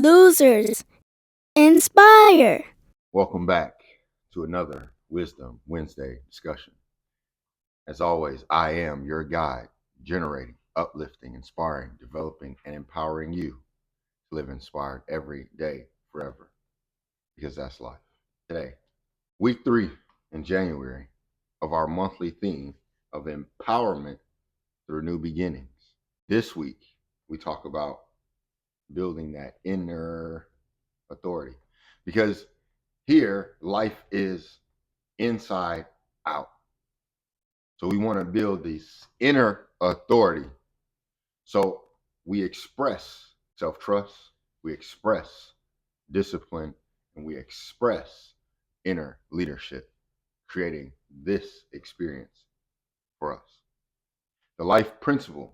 Losers inspire. Welcome back to another Wisdom Wednesday discussion. As always, I am your guide, generating, uplifting, inspiring, developing, and empowering you to live inspired every day, forever, because that's life. Today, week 3 in January of our monthly theme of empowerment through new beginnings. This week, we talk about building that inner authority because here life is inside out. So we want to build this inner authority. So we express self-trust, we express discipline, and we express inner leadership, creating this experience for us. The life principle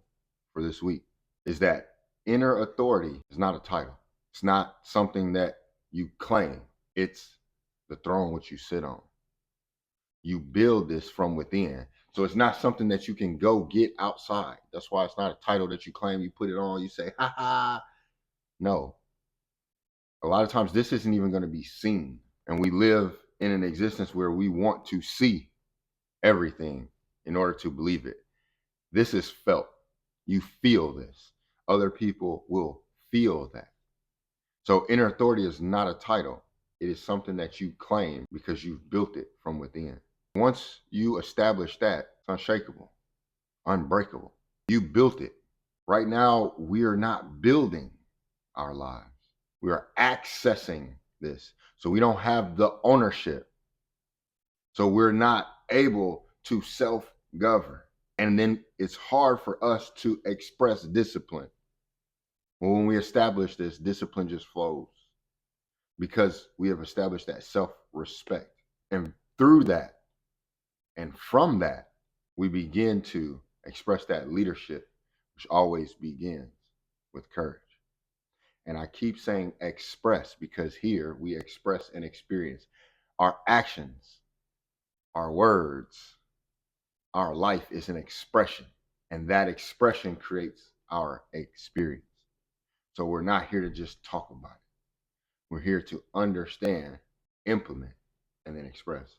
for this week is that inner authority is not a title. It's not something that you claim. It's the throne which you sit on. You build this from within. So it's not something that you can go get outside. That's why it's not a title that you claim, you put it on, you say, ha ha. No. A lot of times this isn't even going to be seen. And we live in an existence where we want to see everything in order to believe it. This is felt. You feel this. Other people will feel that. So inner authority is not a title. It is something that you claim because you've built it from within. Once you establish that, it's unshakable, unbreakable. You built it. Right now, we are not building our lives. We are accessing this. So we don't have the ownership. So we're not able to self-govern. And then it's hard for us to express discipline. Well, when we establish this, discipline just flows because we have established that self-respect. And through that, and from that, we begin to express that leadership, which always begins with courage. And I keep saying express because here we express and experience our actions, our words, our life is an expression. And that expression creates our experience. So we're not here to just talk about it. We're here to understand, implement, and then express.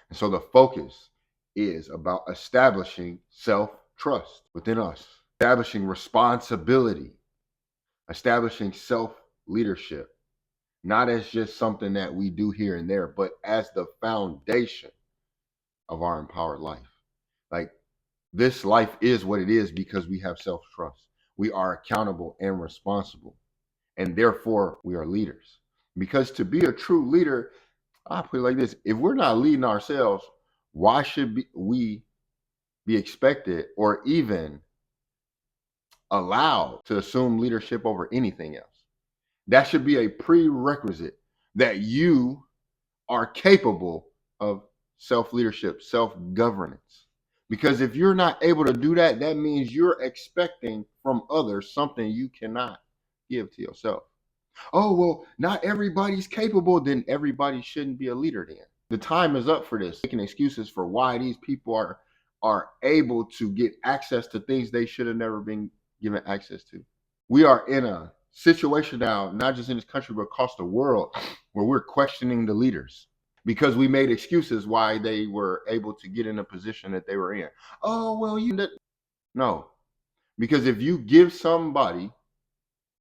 And so the focus is about establishing self-trust within us, establishing responsibility, establishing self-leadership, not as just something that we do here and there, but as the foundation of our empowered life. Like this life is what it is because we have self-trust. We are accountable and responsible, and therefore we are leaders. Because to be a true leader, I'll put it like this. If we're not leading ourselves, why should we be expected or even allowed to assume leadership over anything else? That should be a prerequisite that you are capable of self-leadership, self-governance. Because if you're not able to do that, that means you're expecting from others something you cannot give to yourself. Oh, well, not everybody's capable, then everybody shouldn't be a leader then. The time is up for this. Making excuses for why these people are able to get access to things they should have never been given access to. We are in a situation now, not just in this country, but across the world, where we're questioning the leaders because we made excuses why they were able to get in a position that they were in. Oh, well, no. Because if you give somebody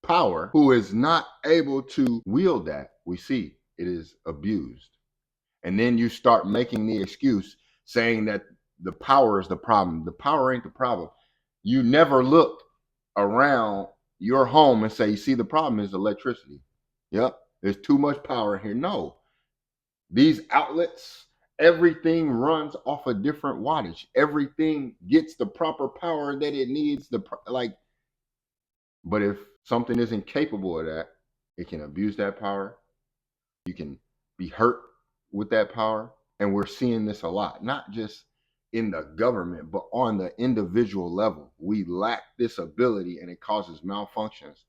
power who is not able to wield that, we see it is abused. And then you start making the excuse saying that the power is the problem. The power ain't the problem. You never look around your home and say, you see, the problem is electricity. Yep, there's too much power here. No, these outlets, everything runs off a different wattage. Everything gets the proper power that it needs. But if something isn't capable of that, it can abuse that power. You can be hurt with that power. And we're seeing this a lot, not just in the government, but on the individual level. We lack this ability and it causes malfunctions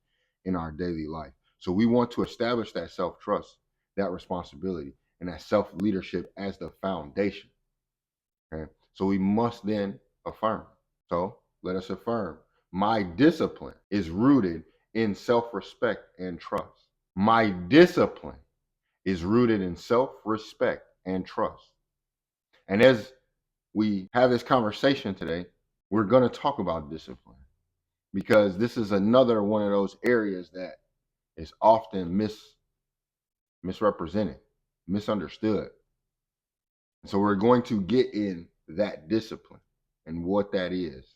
in our daily life. So we want to establish that self-trust, that responsibility, and that self-leadership as the foundation. Okay? So we must then affirm. So let us affirm. My discipline is rooted in self-respect and trust. My discipline is rooted in self-respect and trust. And as we have this conversation today, we're going to talk about discipline because this is another one of those areas that is often misrepresented, misunderstood. So we're going to get in that discipline and what that is.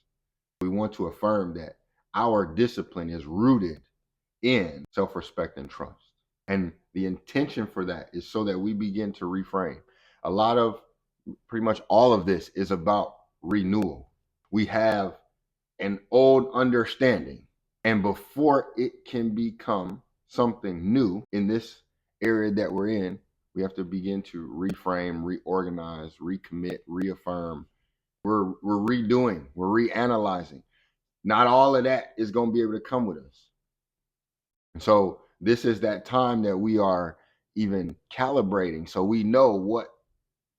We want to affirm that our discipline is rooted in self-respect and trust. And the intention for that is so that we begin to reframe. A lot of pretty much all of this is about renewal. We have an old understanding, and before it can become something new in this area that we're in, we have to begin to reframe, reorganize, recommit, reaffirm. We're redoing, we're reanalyzing. Not all of that is going to be able to come with us. And so this is that time that we are even calibrating so we know what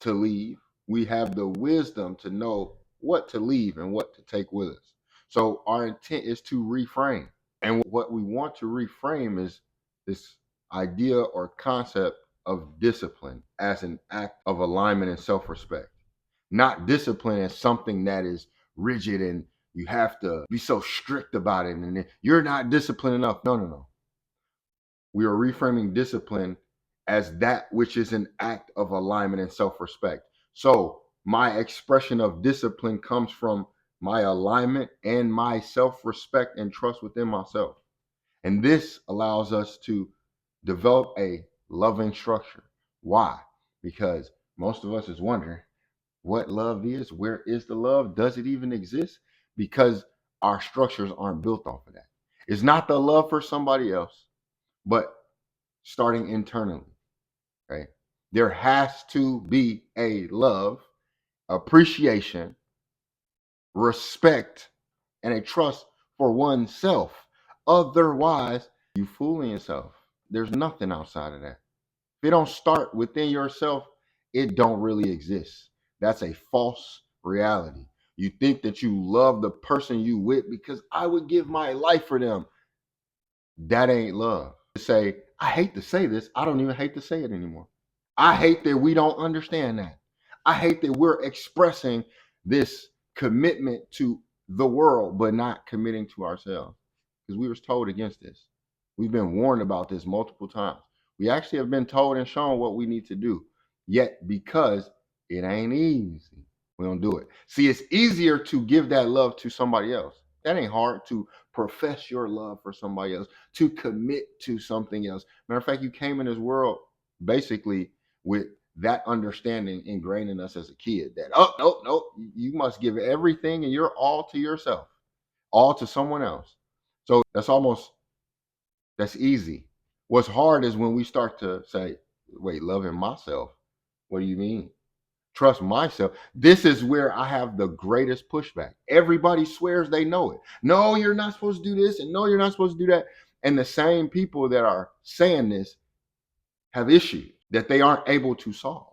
to leave. We have the wisdom to know what to leave and what to take with us. So our intent is to reframe. And what we want to reframe is this idea or concept of discipline as an act of alignment and self-respect. Not discipline as something that is rigid and you have to be so strict about it and you're not disciplined enough. No, no, no. We are reframing discipline as that which is an act of alignment and self-respect. So my expression of discipline comes from my alignment and my self-respect and trust within myself. And this allows us to develop a loving structure. Why? Because most of us is wondering what love is, where is the love, does it even exist? Because our structures aren't built off of that. It's not the love for somebody else, but starting internally, right? There has to be a love, appreciation, respect, and a trust for oneself. Otherwise, you fooling yourself. There's nothing outside of that. If it don't start within yourself, it don't really exist. That's a false reality. You think that you love the person you with because I would give my life for them. That ain't love. Say, I hate to say this, I don't even hate to say it anymore. I hate that we don't understand that. I hate that we're expressing this commitment to the world, but not committing to ourselves. Because we were told against this. We've been warned about this multiple times. We actually have been told and shown what we need to do. Yet, because it ain't easy, we don't do it. See, it's easier to give that love to somebody else. That ain't hard to profess your love for somebody else, to commit to something else. Matter of fact, you came in this world basically with that understanding ingrained in us as a kid that, oh, nope, nope, you must give everything and you're all to yourself, all to someone else. So that's easy. What's hard is when we start to say, wait, loving myself. What do you mean? Trust myself. This is where I have the greatest pushback. Everybody swears they know it. No, you're not supposed to do this, and no, you're not supposed to do that. And the same people that are saying this have issues that they aren't able to solve.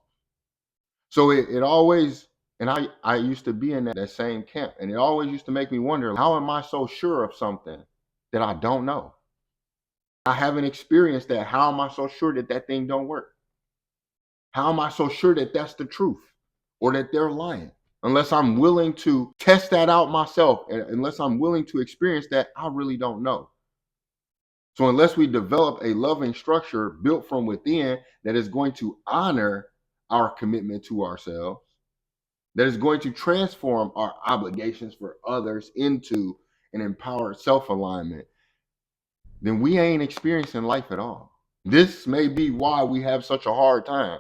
So it always, and I used to be in that same camp, and it always used to make me wonder, how am I so sure of something that I don't know? I haven't experienced that. How am I so sure that that thing don't work? How am I so sure that that's the truth or that they're lying? Unless I'm willing to test that out myself, unless I'm willing to experience that, I really don't know. So unless we develop a loving structure built from within that is going to honor our commitment to ourselves, that is going to transform our obligations for others into an empowered self-alignment, then we ain't experiencing life at all. This may be why we have such a hard time.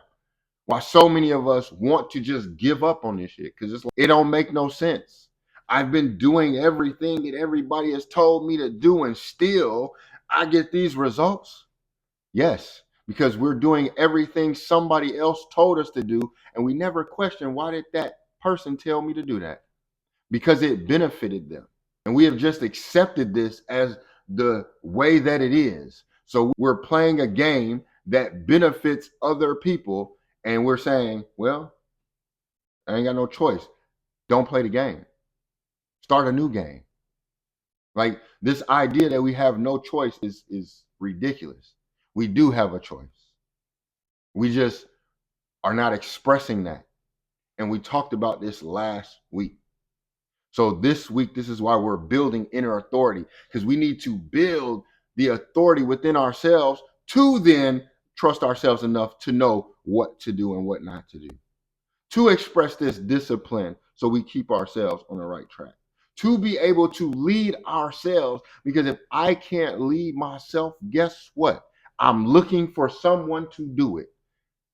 Why so many of us want to just give up on this shit, because it don't make no sense. I've been doing everything that everybody has told me to do, and still I get these results. Yes, because we're doing everything somebody else told us to do, and we never question, why did that person tell me to do that? Because it benefited them. And we have just accepted this as the way that it is. So we're playing a game that benefits other people, and we're saying, well, I ain't got no choice. Don't play the game. Start a new game. Like this idea that we have no choice is ridiculous. We do have a choice. We just are not expressing that. And we talked about this last week. So this week, this is why we're building inner authority, because we need to build the authority within ourselves to then trust ourselves enough to know what to do and what not to do, to express this discipline so we keep ourselves on the right track, to be able to lead ourselves. Because if I can't lead myself, guess what? I'm looking for someone to do it.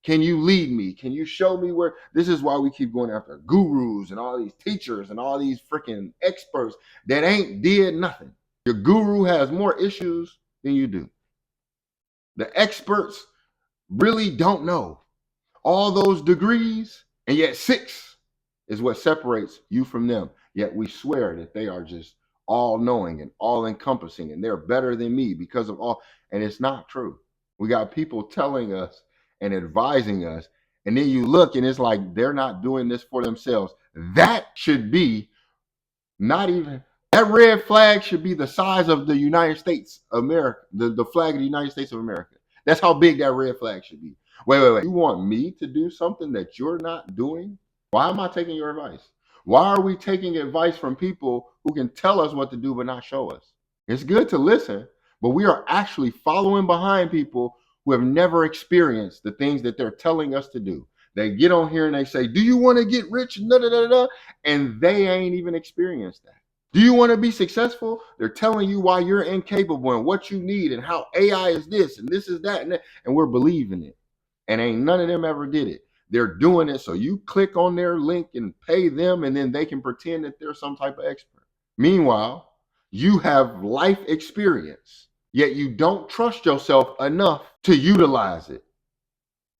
Can you lead me? Can you show me where? This is why we keep going after gurus and all these teachers and all these freaking experts that ain't did nothing. Your guru has more issues than you do. The experts really don't know all those degrees, and yet 6 is what separates you from them. Yet we swear that they are just all knowing and all encompassing and they're better than me because of all. And it's not true. We got people telling us and advising us, and then you look and it's like they're not doing this for themselves. That should be not even, that red flag should be the size of the United States of America, the flag of the United States of America. That's how big that red flag should be. Wait. You want me to do something that you're not doing? Why am I taking your advice? Why are we taking advice from people who can tell us what to do but not show us? It's good to listen, but we are actually following behind people who have never experienced the things that they're telling us to do. They get on here and they say, "Do you want to get rich?" And they ain't even experienced that. Do you want to be successful? They're telling you why you're incapable and what you need and how AI is this and this is that and we're believing it. And ain't none of them ever did it. They're doing it so you click on their link and pay them, and then they can pretend that they're some type of expert. Meanwhile, you have life experience, yet you don't trust yourself enough to utilize it.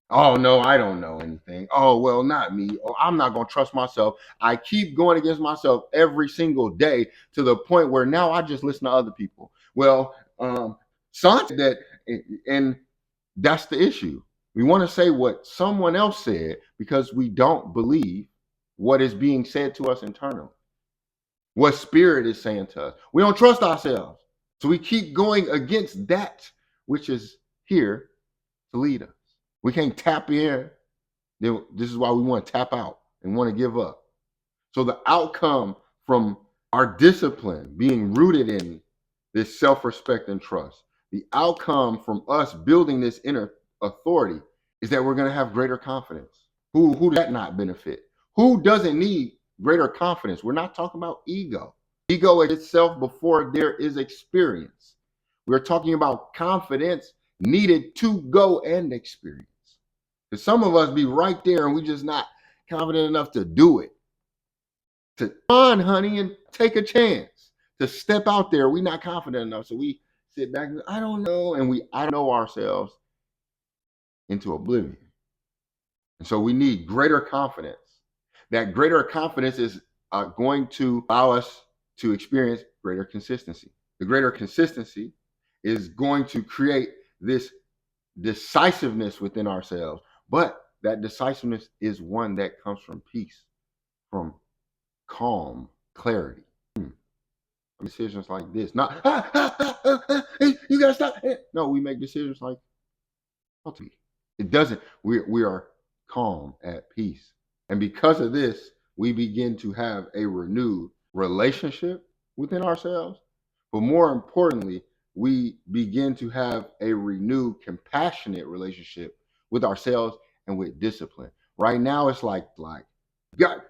Oh, no, I don't know anything. Oh, well, not me. Oh, I'm not going to trust myself. I keep going against myself every single day to the point where now I just listen to other people. Well, son said that, and that's the issue. We want to say what someone else said because we don't believe what is being said to us internally, what spirit is saying to us. We don't trust ourselves. So we keep going against that which is here to lead us. We can't tap in. This is why we want to tap out and want to give up. So the outcome from our discipline being rooted in this self-respect and trust, the outcome from us building this inner authority is that we're going to have greater confidence. Who does that not benefit? Who doesn't need greater confidence? We're not talking about ego. Ego itself before there is experience. We're talking about confidence needed to go and experience. Because some of us be right there and we just not confident enough to do it. To run, honey, and take a chance. To step out there, we not confident enough. So we sit back and I don't know, and I don't know ourselves into oblivion. And so we need greater confidence. That greater confidence is going to allow us to experience greater consistency. The greater consistency is going to create this decisiveness within ourselves. But that decisiveness is one that comes from peace, from calm, clarity. Decisions like this, not hey, you gotta stop. No, we make decisions like it doesn't. We are calm, at peace, and because of this, we begin to have a renewed relationship within ourselves. But more importantly, we begin to have a renewed, compassionate relationship with ourselves and with discipline. Right now, it's like God,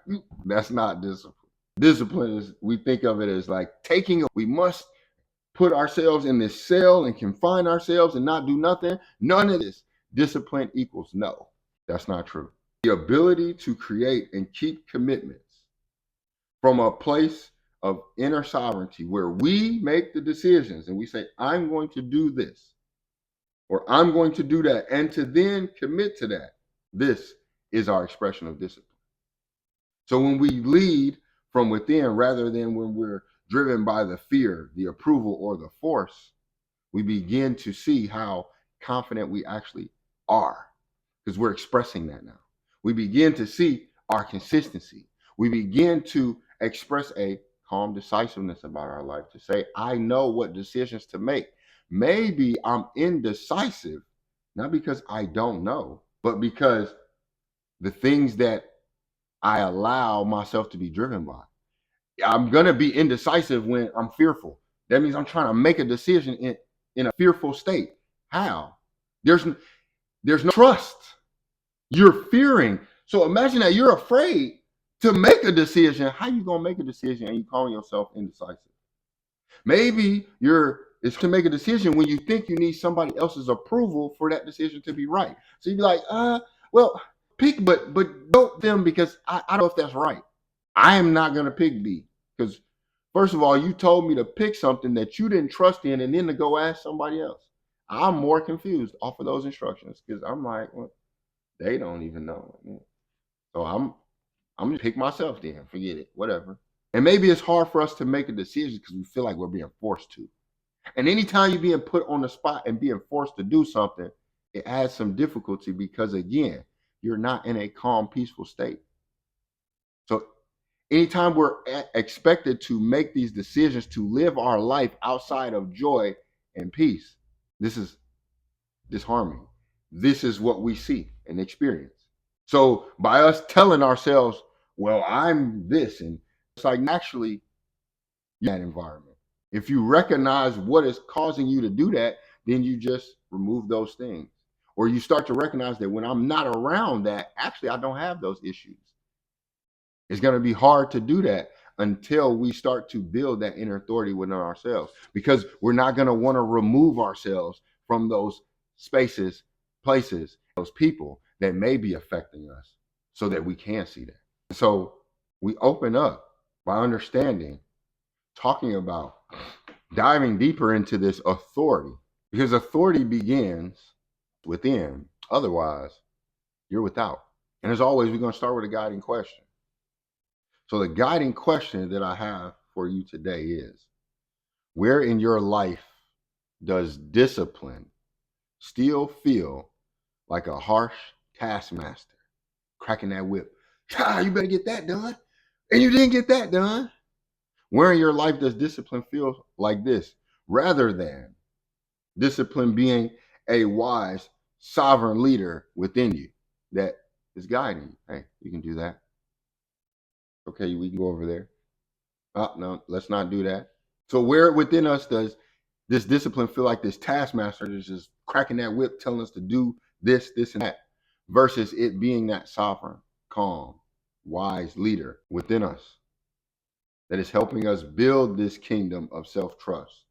that's not discipline. Discipline is, we think of it as like we must put ourselves in this cell and confine ourselves and not do nothing. None of this. Discipline equals no. That's not true. The ability to create and keep commitments from a place of inner sovereignty where we make the decisions and we say, I'm going to do this or I'm going to do that, and to then commit to that. This is our expression of discipline. So when we lead from within rather than when we're driven by the fear, the approval, or the force, we begin to see how confident we actually are because we're expressing that now. We begin to see our consistency. We begin to express a calm decisiveness about our life to say, I know what decisions to make. Maybe I'm indecisive, not because I don't know, but because the things that I allow myself to be driven by. I'm going to be indecisive when I'm fearful. That means I'm trying to make a decision in a fearful state. How? There's no trust. You're fearing. So imagine that you're afraid to make a decision. How you going to make a decision and you calling yourself indecisive? Maybe it's to make a decision when you think you need somebody else's approval for that decision to be right. So you'd be like, well, pick, but don't them because I don't know if that's right. I am not gonna pick B because first of all, you told me to pick something that you didn't trust in, and then to go ask somebody else. I'm more confused off of those instructions because I'm like, well, they don't even know. So I'm gonna pick myself then. Forget it, whatever. And maybe it's hard for us to make a decision because we feel like we're being forced to. And anytime you're being put on the spot and being forced to do something, it adds some difficulty because again, you're not in a calm, peaceful state. So anytime we're expected to make these decisions to live our life outside of joy and peace, this is disharmony. This is what we see and experience. So by us telling ourselves, well, I'm this, and it's like naturally that environment. If you recognize what is causing you to do that, then you just remove those things. Or you start to recognize that when I'm not around that, actually, I don't have those issues. It's going to be hard to do that until we start to build that inner authority within ourselves because we're not going to want to remove ourselves from those spaces, places, those people that may be affecting us so that we can see that. So we open up by understanding, talking about, diving deeper into this authority because authority begins within. Otherwise, you're without. And as always, we're going to start with a guiding question. So the guiding question that I have for you today is, where in your life does discipline still feel like a harsh taskmaster cracking that whip? You better get that done. And you didn't get that done. Where in your life does discipline feel like this rather than discipline being a wise, sovereign leader within you that is guiding you? Hey, you can do that. Okay, we can go over there. Oh, no, let's not do that. So where within us does this discipline feel like this taskmaster is just cracking that whip, telling us to do this, this, and that, versus it being that sovereign, calm, wise leader within us that is helping us build this kingdom of self-trust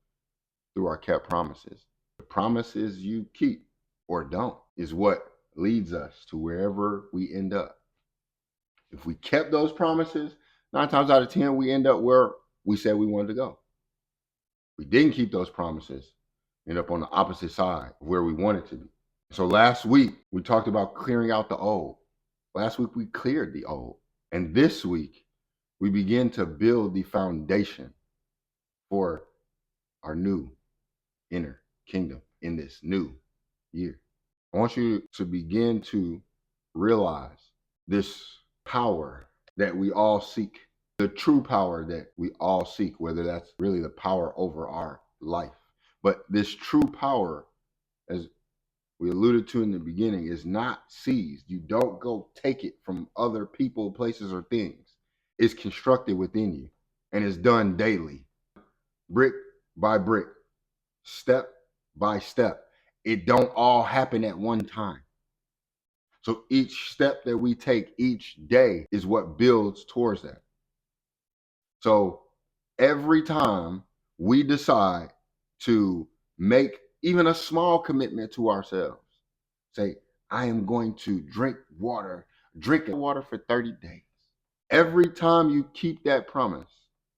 through our kept promises. The promises you keep or don't is what leads us to wherever we end up. If we kept those promises, 9 times out of 10, we end up where we said we wanted to go. We didn't keep those promises, end up on the opposite side of where we wanted to be. So last week, we talked about clearing out the old. Last week, we cleared the old. And this week, we begin to build the foundation for our new inner kingdom in this new year. I want you to begin to realize this power that we all seek, the true power that we all seek, whether that's really the power over our life. But this true power, as we alluded to in the beginning, is not seized. You don't go take it from other people, places, or things. It's constructed within you and is done daily, brick by brick, step by step. It don't all happen at one time. So each step that we take each day is what builds towards that. So every time we decide to make even a small commitment to ourselves, say, I am going to drink water for 30 days. Every time you keep that promise,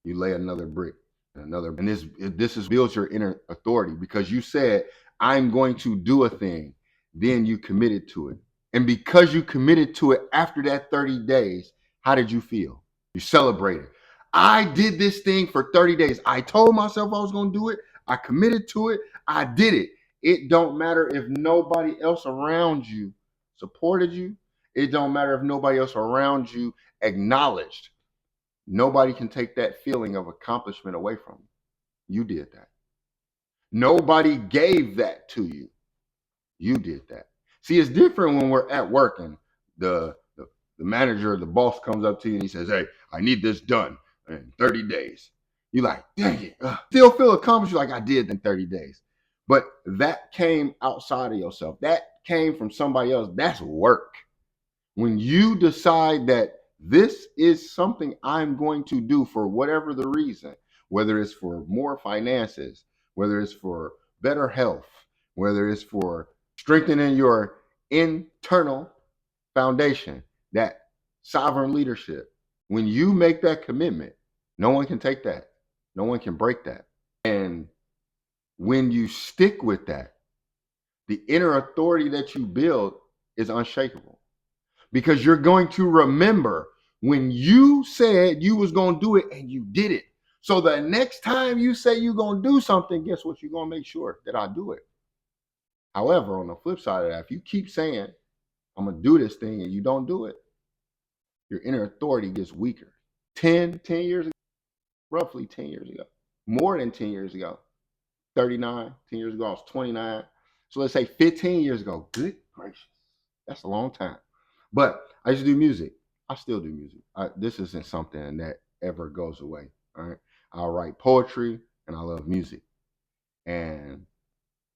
you lay another brick and another. And this is builds your inner authority because you said, I'm going to do a thing. Then you committed to it. And because you committed to it after that 30 days, how did you feel? You celebrated. I did this thing for 30 days. I told myself I was going to do it. I committed to it. I did it. It don't matter if nobody else around you supported you. It don't matter if nobody else around you acknowledged Nobody can take that feeling of accomplishment away from you. You did that. Nobody gave that to you. You did that. See, it's different when we're at work and the manager, the boss comes up to you and he says, "Hey, I need this done in 30 days." You're like, "Dang it." Still feel accomplished like I did in 30 days. But that came outside of yourself. That came from somebody else. That's work. When you decide that this is something I'm going to do for whatever the reason, whether it's for more finances, whether it's for better health, whether it's for strengthening your internal foundation, that sovereign leadership, when you make that commitment, no one can take that. No one can break that. And when you stick with that, the inner authority that you build is unshakable, because you're going to remember when you said you was going to do it and you did it. So the next time you say you're going to do something, guess what? You're going to make sure that I do it. However, on the flip side of that, if you keep saying, I'm going to do this thing and you don't do it, your inner authority gets weaker. 10 years ago, roughly 10 years ago, more than 10 years ago, 39, 10 years ago, I was 29. So let's say 15 years ago, good gracious, that's a long time. But I used to do music. I still do music. This isn't something that ever goes away. All right. I write poetry and I love music. And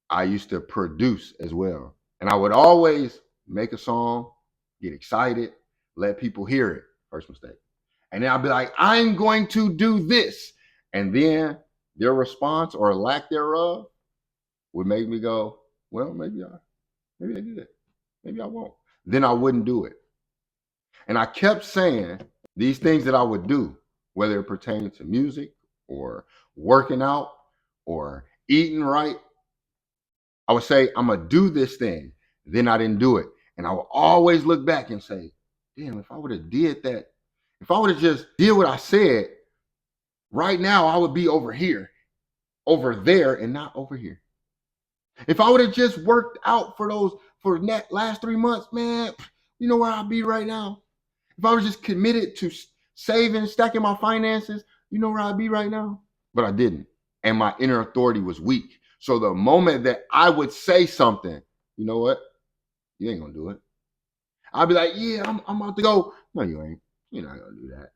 I used to produce as well. And I would always make a song, get excited, let people hear it. First mistake. And then I'd be like, I'm going to do this. And then their response or lack thereof would make me go, well, maybe I did it. Maybe I won't. Then I wouldn't do it. And I kept saying these things that I would do, whether it pertained to music or working out or eating right. I would say, I'm going to do this thing. Then I didn't do it. And I would always look back and say, damn, if I would have did that, if I would have just did what I said, right now I would be over here, over there, and not over here. If I would have just worked out for that last 3 months, man, you know where I'd be right now. If I was just committed to saving, stacking my finances, you know where I'd be right now. But I didn't. And my inner authority was weak. So the moment that I would say something, you know what? You ain't gonna do it. I'd be like, yeah, I'm about to go. No, you ain't. You're not gonna do that.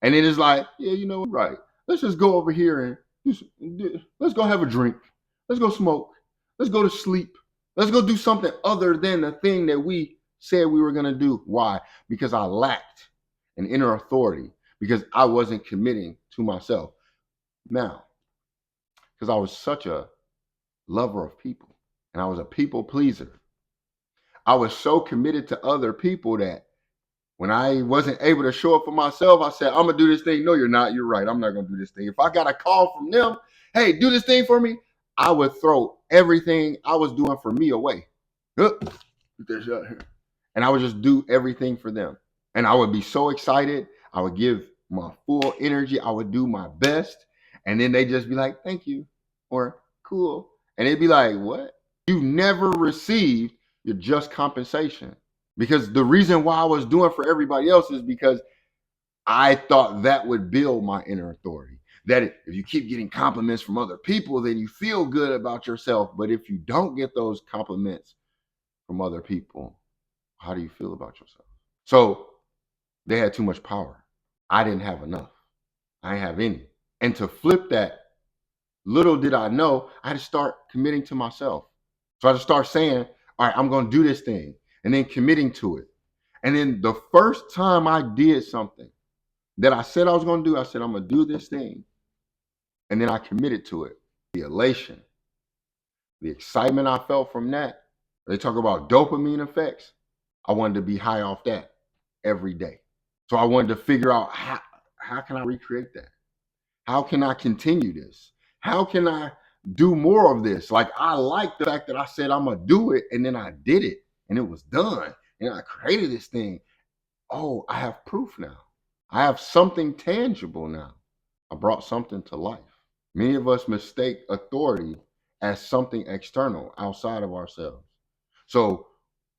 And then it's like, yeah, you know what? Right. Let's just go over here and let's go have a drink. Let's go smoke. Let's go to sleep. Let's go do something other than the thing that we said we were gonna do. Why? Because I lacked an inner authority, because I wasn't committing to myself. Now, because I was such a lover of people and I was a people pleaser, I was so committed to other people that when I wasn't able to show up for myself, I said, I'm going to do this thing. No, you're not. You're right. I'm not going to do this thing. If I got a call from them, hey, do this thing for me, I would throw everything I was doing for me away. Put this out here. And I would just do everything for them. And I would be so excited. I would give my full energy. I would do my best. And then they just be like, thank you. Or cool. And it'd be like, what? You never received your just compensation. Because the reason why I was doing for everybody else is because I thought that would build my inner authority. That if you keep getting compliments from other people, then you feel good about yourself. But if you don't get those compliments from other people, how do you feel about yourself? So they had too much power. I didn't have enough. I didn't have any. And to flip that, little did I know, I had to start committing to myself. So I had to start saying, all right, I'm going to do this thing, and then committing to it. And then the first time I did something that I said I was going to do, I said, I'm going to do this thing. And then I committed to it. The elation, the excitement I felt from that. They talk about dopamine effects. I wanted to be high off that every day. So I wanted to figure out how can I recreate that? How can I continue this? How can I do more of this? Like, I like the fact that I said I'm going to do it, and then I did it, and it was done. And I created this thing. Oh, I have proof now. I have something tangible now. I brought something to life. Many of us mistake authority as something external, outside of ourselves. So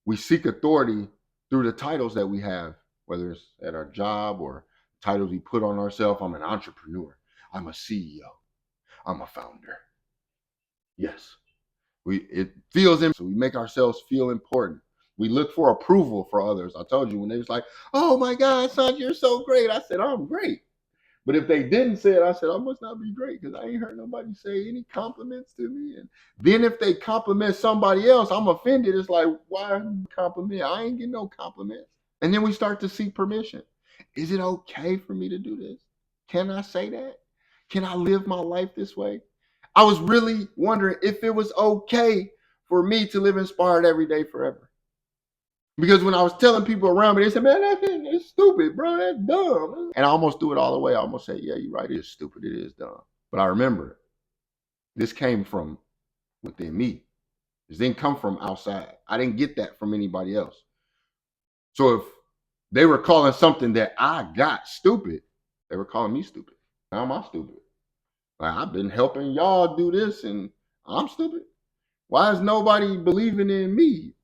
we seek authority through the titles that we have, whether it's at our job or titles we put on ourselves. I'm an entrepreneur. I'm a CEO. I'm a founder. Yes. It feels so we make ourselves feel important. We look for approval for others. I told you when they was like, "Oh my God, son, you're so great." I said, "I'm great." But if they didn't say it, I said, "I must not be great because I ain't heard nobody say any compliments to me." And then if they compliment somebody else, I'm offended. It's like, why compliment? I ain't getting no compliments. And then we start to seek permission. Is it okay for me to do this? Can I say that? Can I live my life this way? I was really wondering if it was okay for me to live inspired every day forever. Because when I was telling people around me, they said, "Man, that's stupid, bro. That's dumb." And I almost threw it all away. I almost said, "Yeah, you're right. It is stupid. It is dumb." But I remember this came from within me. This didn't come from outside. I didn't get that from anybody else. So if they were calling something that I got stupid, they were calling me stupid. How am I stupid? Like, I've been helping y'all do this and I'm stupid. Why is nobody believing in me?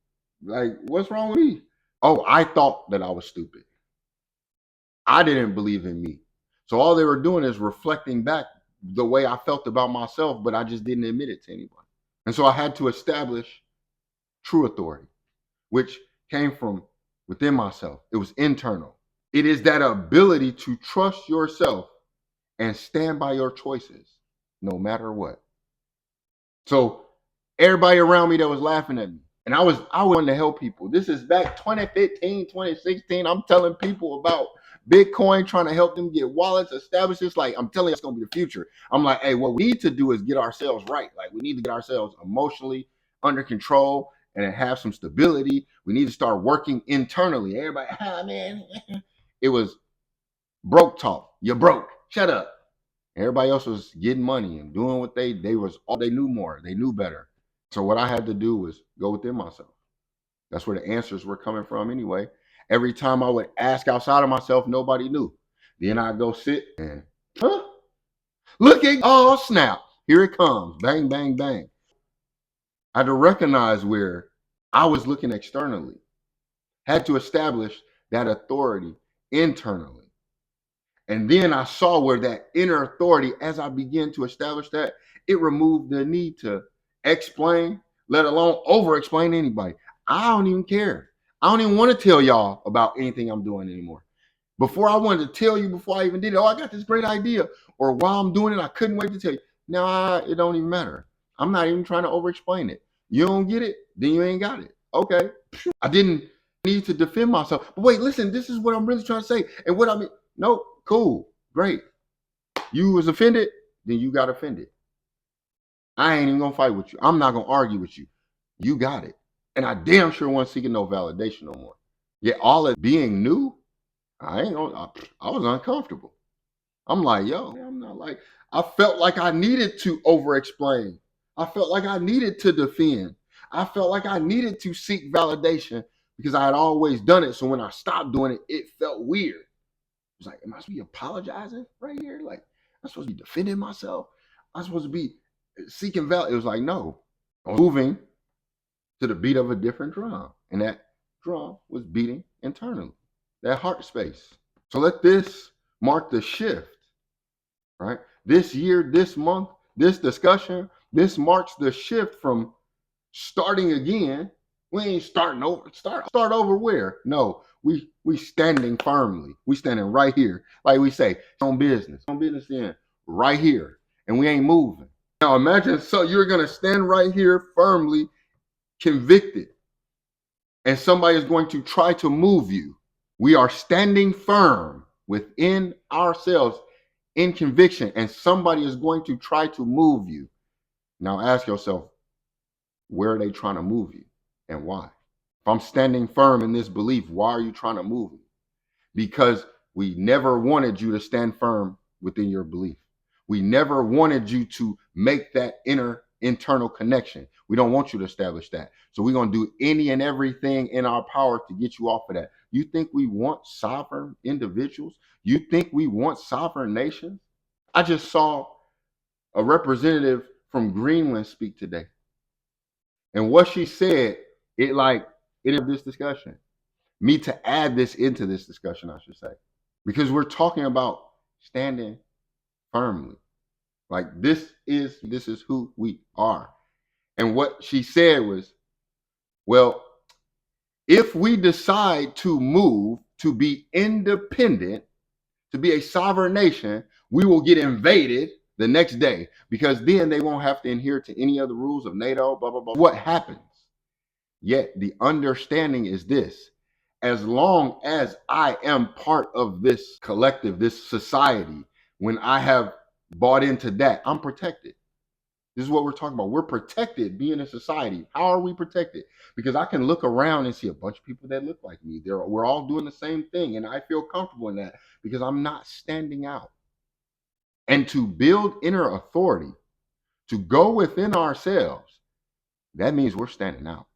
Like, what's wrong with me? Oh, I thought that I was stupid. I didn't believe in me. So all they were doing is reflecting back the way I felt about myself, but I just didn't admit it to anyone. And so I had to establish true authority, which came from within myself. It was internal. It is that ability to trust yourself and stand by your choices no matter what. So everybody around me that was laughing at me, and I wanted to help people. This is back 2015, 2016. I'm telling people about Bitcoin, trying to help them get wallets established. It's like, I'm telling you, it's going to be the future. I'm like, hey, what we need to do is get ourselves right. Like, we need to get ourselves emotionally under control and have some stability. We need to start working internally. Everybody, man. It was broke talk. You're broke. Shut up. Everybody else was getting money and doing what they was all they knew more. They knew better. So what I had to do was go within myself. That's where the answers were coming from anyway. Every time I would ask outside of myself, nobody knew. Then I'd go sit and, huh? Look at, oh snap. Here it comes. Bang, bang, bang. I had to recognize where I was looking externally. Had to establish that authority internally. And then I saw where that inner authority, as I began to establish that, it removed the need to explain, let alone over explain to anybody. I don't even care. I don't even want to tell y'all about anything I'm doing anymore. Before I wanted to tell you before I even did it, oh, I got this great idea. Or while I'm doing it, I couldn't wait to tell you. Now it don't even matter. I'm not even trying to over explain it. You don't get it, then you ain't got it. Okay. I didn't need to defend myself. But wait, listen, this is what I'm really trying to say. And what I mean, no, cool, great. You was offended, then you got offended. I ain't even gonna fight with you. I'm not gonna argue with you. You got it. And I damn sure wasn't seeking no validation no more. Yet all of being new, I ain't gonna I was uncomfortable. I'm like, yo, I'm not like, I felt like I needed to over explain. I felt like I needed to defend. I felt like I needed to seek validation because I had always done it. So when I stopped doing it, it felt weird. It's like, am I supposed to be apologizing right here? Like, I'm supposed to be defending myself. I'm supposed to be seeking value. It was like, no, I was moving to the beat of a different drum. And that drum was beating internally, that heart space. So let this mark the shift, right? This year, this month, this discussion, this marks the shift from starting again. We ain't starting over. Start over where? No, we standing firmly. We standing right here, like we say, on business in right here, and we ain't moving. Now imagine, so you're gonna stand right here firmly, convicted, and somebody is going to try to move you. We are standing firm within ourselves in conviction, and somebody is going to try to move you. Now ask yourself, where are they trying to move you and why? If I'm standing firm in this belief, why are you trying to move me? Because we never wanted you to stand firm within your belief. We never wanted you to make that internal connection. We don't want you to establish that. So we're going to do any and everything in our power to get you off of that. You think we want sovereign individuals? You think we want sovereign nations? I just saw a representative from Greenland speak today. And what she said, it this discussion. Me to add this into this discussion, I should say. because we're talking about standing firmly. Like this is who we are. And what she said was, well, if we decide to move to be independent, to be a sovereign nation, we will get invaded the next day because then they won't have to adhere to any of the rules of NATO, blah, blah, blah. What happens? Yet the understanding is this: as long as I am part of this collective, this society, when I have bought into that, I'm protected. This is what we're talking about. We're protected being in society. How are we protected? Because I can look around and see a bunch of people that look like me. We're all doing the same thing, and I feel comfortable in that because I'm not standing out. And to build inner authority, to go within ourselves, that means we're standing out.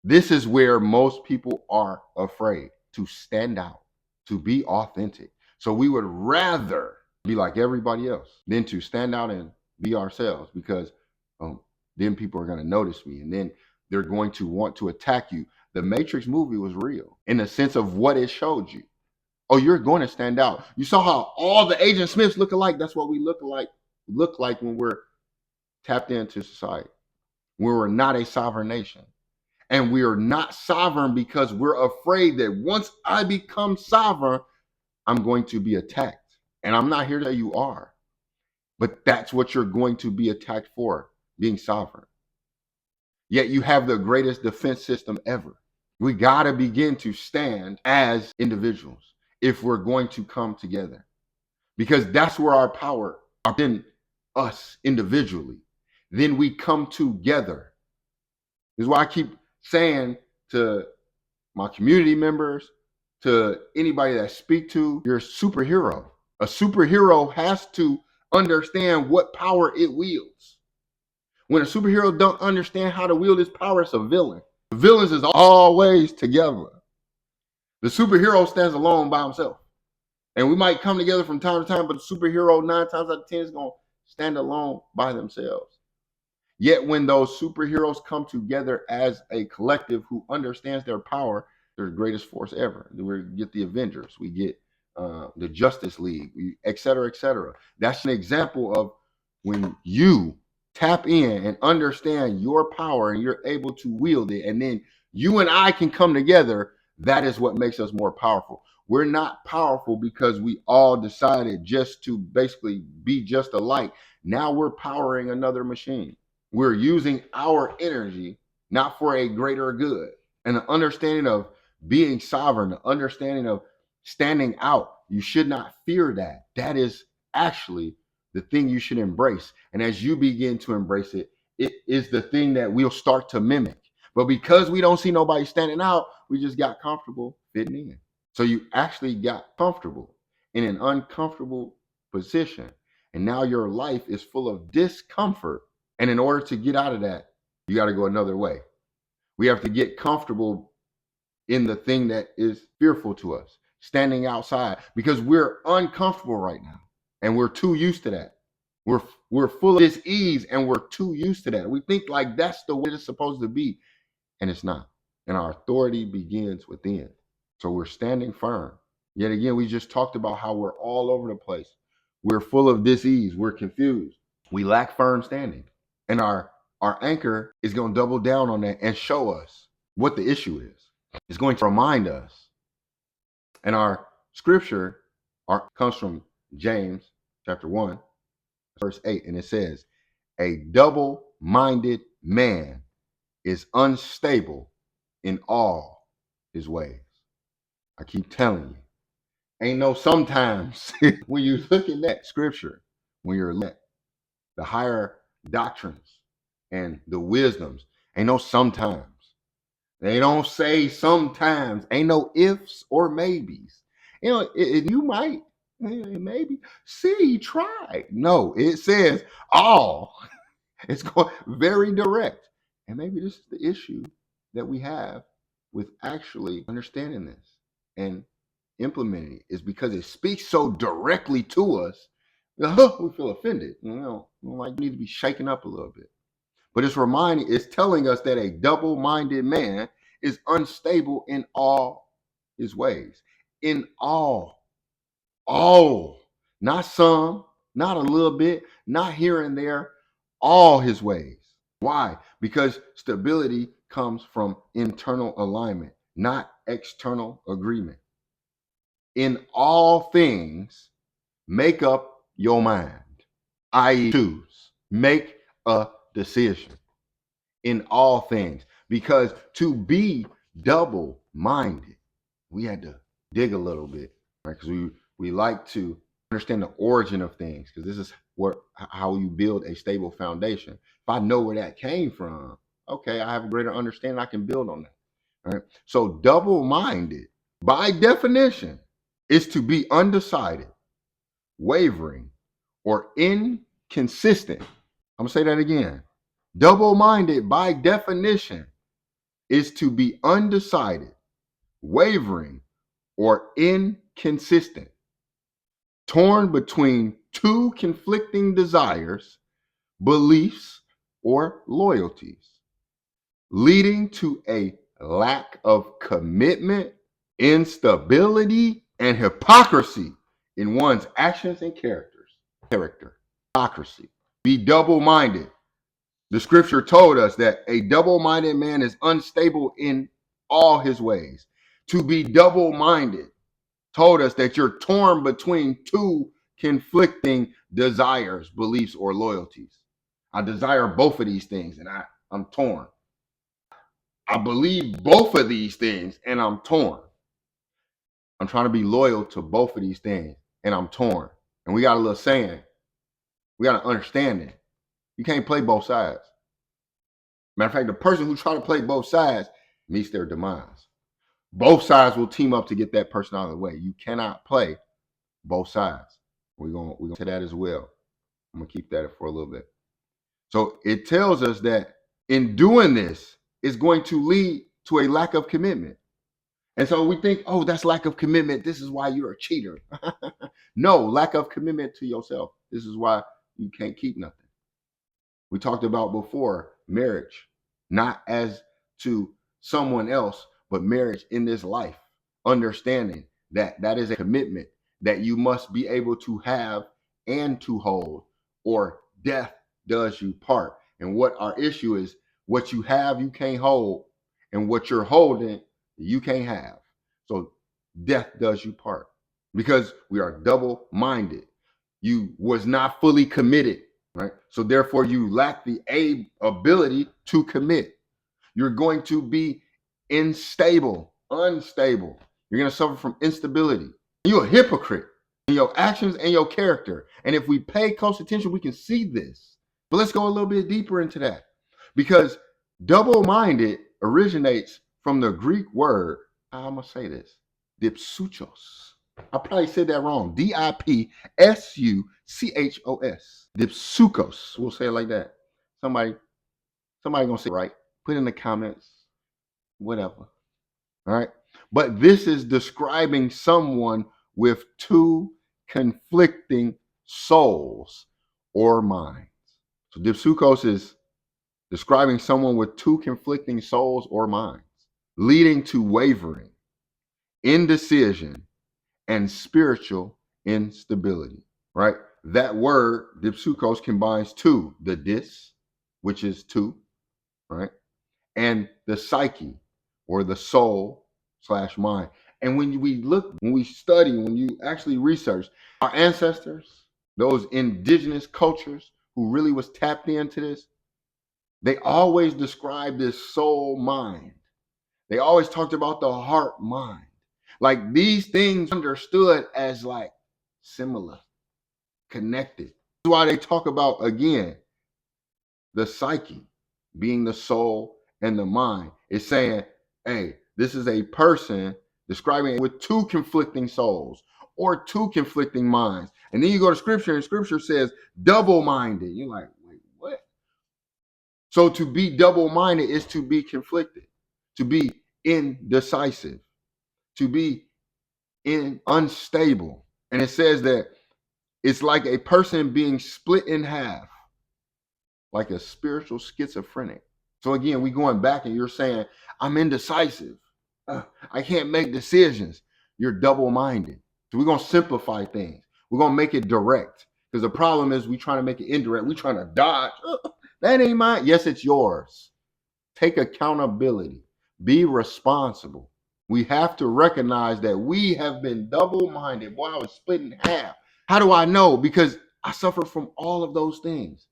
This is where most people are afraid to stand out, to be authentic. So we would rather be like everybody else than to stand out and be ourselves because then people are going to notice me and then they're going to want to attack you. The Matrix movie was real in the sense of what it showed you. Oh, you're going to stand out. You saw how all the Agent Smiths look alike. That's what we look like when we're tapped into society. When we're not a sovereign nation. And we are not sovereign because we're afraid that once I become sovereign, I'm going to be attacked. And I'm not here to say you are, but that's what you're going to be attacked for, being sovereign. Yet you have the greatest defense system ever. We got to begin to stand as individuals if we're going to come together, because that's where our power is in us individually. Then we come together. This is why I keep saying to my community members, to anybody that I speak to, you're a superhero. A superhero has to understand what power it wields. When a superhero don't understand how to wield his power, it's a villain. The villains is always together. The superhero stands alone by himself. And we might come together from time to time, but the superhero 9 times out of 10 is going to stand alone by themselves. Yet when those superheroes come together as a collective who understands their power, they're the greatest force ever. We get the Avengers, we get the Justice League, et cetera, et cetera. That's an example of when you tap in and understand your power and you're able to wield it, and then you and I can come together. That is what makes us more powerful. We're not powerful because we all decided just to basically be just alike. Now we're powering another machine. We're using our energy not for a greater good. And the understanding of being sovereign, the understanding of standing out, you should not fear that. That is actually the thing you should embrace. And as you begin to embrace it, it is the thing that we'll start to mimic. But because we don't see nobody standing out, we just got comfortable fitting in. So you actually got comfortable in an uncomfortable position. And now your life is full of discomfort. And in order to get out of that, you got to go another way. We have to get comfortable in the thing that is fearful to us, standing outside, because we're uncomfortable right now and we're too used to that. We're full of dis-ease and we're too used to that. We think like that's the way it's supposed to be, and it's not. And our authority begins within. So we're standing firm. Yet again, we just talked about how we're all over the place. We're full of dis-ease. We're confused. We lack firm standing. And our anchor is going to double down on that and show us what the issue is. It's going to remind us. And our scripture comes from James chapter 1, verse 8. And it says, a double-minded man is unstable in all his ways. I keep telling you, ain't no sometimes. When you look at that scripture, when you're let the higher doctrines and the wisdoms, ain't no sometimes. They don't say sometimes. Ain't no ifs or maybes. You know, you might, maybe, see, try. No, it says all. It's going very direct. And maybe this is the issue that we have with actually understanding this and implementing it, is because it speaks so directly to us. We feel offended. Like we need to be shaken up a little bit. But it's telling us that a double-minded man is unstable in all his ways. In all. all, not some, not a little bit, not here and there, all his ways. Why? Because stability comes from internal alignment, not external agreement. In all things, make up your mind, i.e., choose, make a decision in all things. Because to be double minded, we had to dig a little bit, right? Because we like to understand the origin of things, because this is how you build a stable foundation. If I know where that came from, okay, I have a greater understanding. I can build on that. All right. So double minded, by definition, is to be undecided, wavering, or inconsistent. I'm gonna say that again. Double minded, by definition, is to be undecided, wavering, or inconsistent, torn between two conflicting desires, beliefs, or loyalties, leading to a lack of commitment, instability, and hypocrisy in one's actions and characters. Hypocrisy. Be double minded. The scripture told us that a double minded man is unstable in all his ways. To be double minded told us that you're torn between two conflicting desires, beliefs, or loyalties. I desire both of these things and I'm torn. I believe both of these things and I'm torn. I'm trying to be loyal to both of these things and I'm torn. And we got a little saying, we got an understanding. You can't play both sides. Matter of fact, the person who try to play both sides meets their demise. Both sides will team up to get that person out of the way. You cannot play both sides. We're gonna say that as well. I'm gonna keep that for a little bit. So it tells us that in doing this, it's going to lead to a lack of commitment. And so we think, oh, that's lack of commitment. This is why you're a cheater. No, lack of commitment to yourself. This is why you can't keep nothing. We talked about before marriage, not as to someone else, but marriage in this life. Understanding that that is a commitment that you must be able to have and to hold, or death does you part. And what our issue is, what you have, you can't hold, and what you're holding, you can't have. So death does you part because we are double minded. You was not fully committed, right? So therefore you lack the ability to commit. You're going to be unstable. You're going to suffer from instability. You're a hypocrite in your actions and your character. And if we pay close attention, we can see this. But let's go a little bit deeper into that, because double-minded originates from the Greek word, I'm going to say this, dipsuchos. I probably said that wrong. Dipsuchos. Dipsukos. We'll say it like that. Somebody gonna say it right. Put in the comments, whatever. All right. But this is describing someone with two conflicting souls or minds. So dipsukos is describing someone with two conflicting souls or minds, leading to wavering, indecision, and spiritual instability, right? That word, dipsukos, combines two, the dis, which is two, right? And the psyche, or the soul slash mind. And when we look, when we study, when you actually research our ancestors, those indigenous cultures who really was tapped into this, they always describe this soul mind. They always talked about the heart mind. Like these things understood as like similar, connected. That's why they talk about, again, the psyche being the soul and the mind. It's saying, hey, this is a person describing it with two conflicting souls or two conflicting minds. And then you go to scripture and scripture says double-minded. You're like, wait, what? So to be double-minded is to be conflicted, to be indecisive, to be unstable. And it says that it's like a person being split in half, like a spiritual schizophrenic. So again, we going back and you're saying, I'm indecisive. I can't make decisions. You're double-minded. So we're going to simplify things. We're going to make it direct. Because the problem is we trying to make it indirect. We trying to dodge. That ain't mine. Yes, it's yours. Take accountability. Be responsible. We have to recognize that we have been double-minded. Boy, I was split in half. How do I know? Because I suffered from all of those things.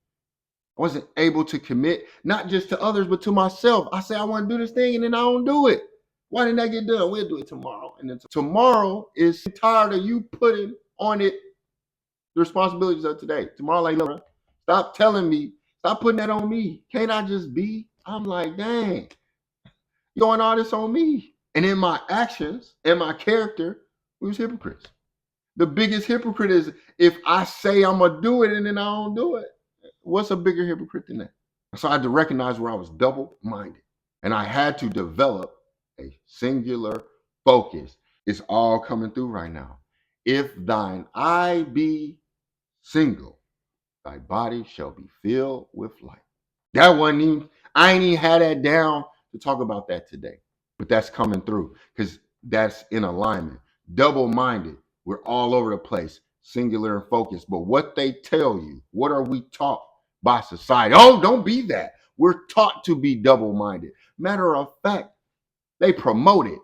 I wasn't able to commit, not just to others, but to myself. I say I want to do this thing and then I don't do it. Why didn't I get done? We'll do it tomorrow. And then tomorrow is tired of you putting on it the responsibilities of today. Tomorrow, like, no, stop telling me, stop putting that on me. Can't I just be? I'm like, dang, you doing all this on me. And in my actions and my character, we was hypocrites. The biggest hypocrite is if I say I'm going to do it and then I don't do it. What's a bigger hypocrite than that? So I had to recognize where I was double-minded. And I had to develop a singular focus. It's all coming through right now. If thine eye be single, thy body shall be filled with light. That wasn't even, I ain't even had that down to talk about that today. But that's coming through because that's in alignment. Double-minded. We're all over the place, singular and focused. But what they tell you, what are we taught by society? Oh, don't be that. We're taught to be double-minded. Matter of fact, they promote it.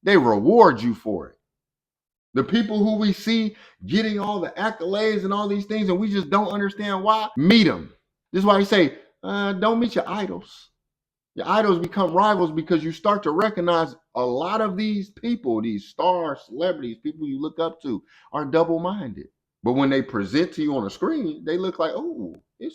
They reward you for it. The people who we see getting all the accolades and all these things, and we just don't understand why, meet them. This is why they say, don't meet your idols. Your idols become rivals because you start to recognize a lot of these people, these stars, celebrities, people you look up to, are double-minded. But when they present to you on a screen, they look like, oh, this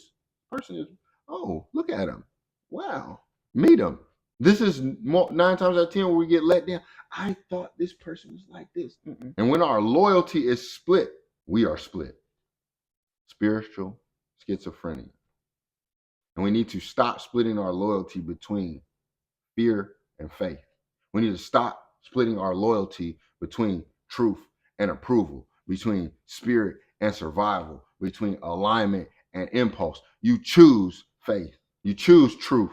person is, oh, look at him. Wow, meet him. This is 9 times out of 10 where we get let down. I thought this person was like this. And when our loyalty is split, we are split. Spiritual schizophrenia. And we need to stop splitting our loyalty between fear and faith. We need to stop splitting our loyalty between truth and approval, between spirit and survival, between alignment and impulse. You choose faith. You choose truth.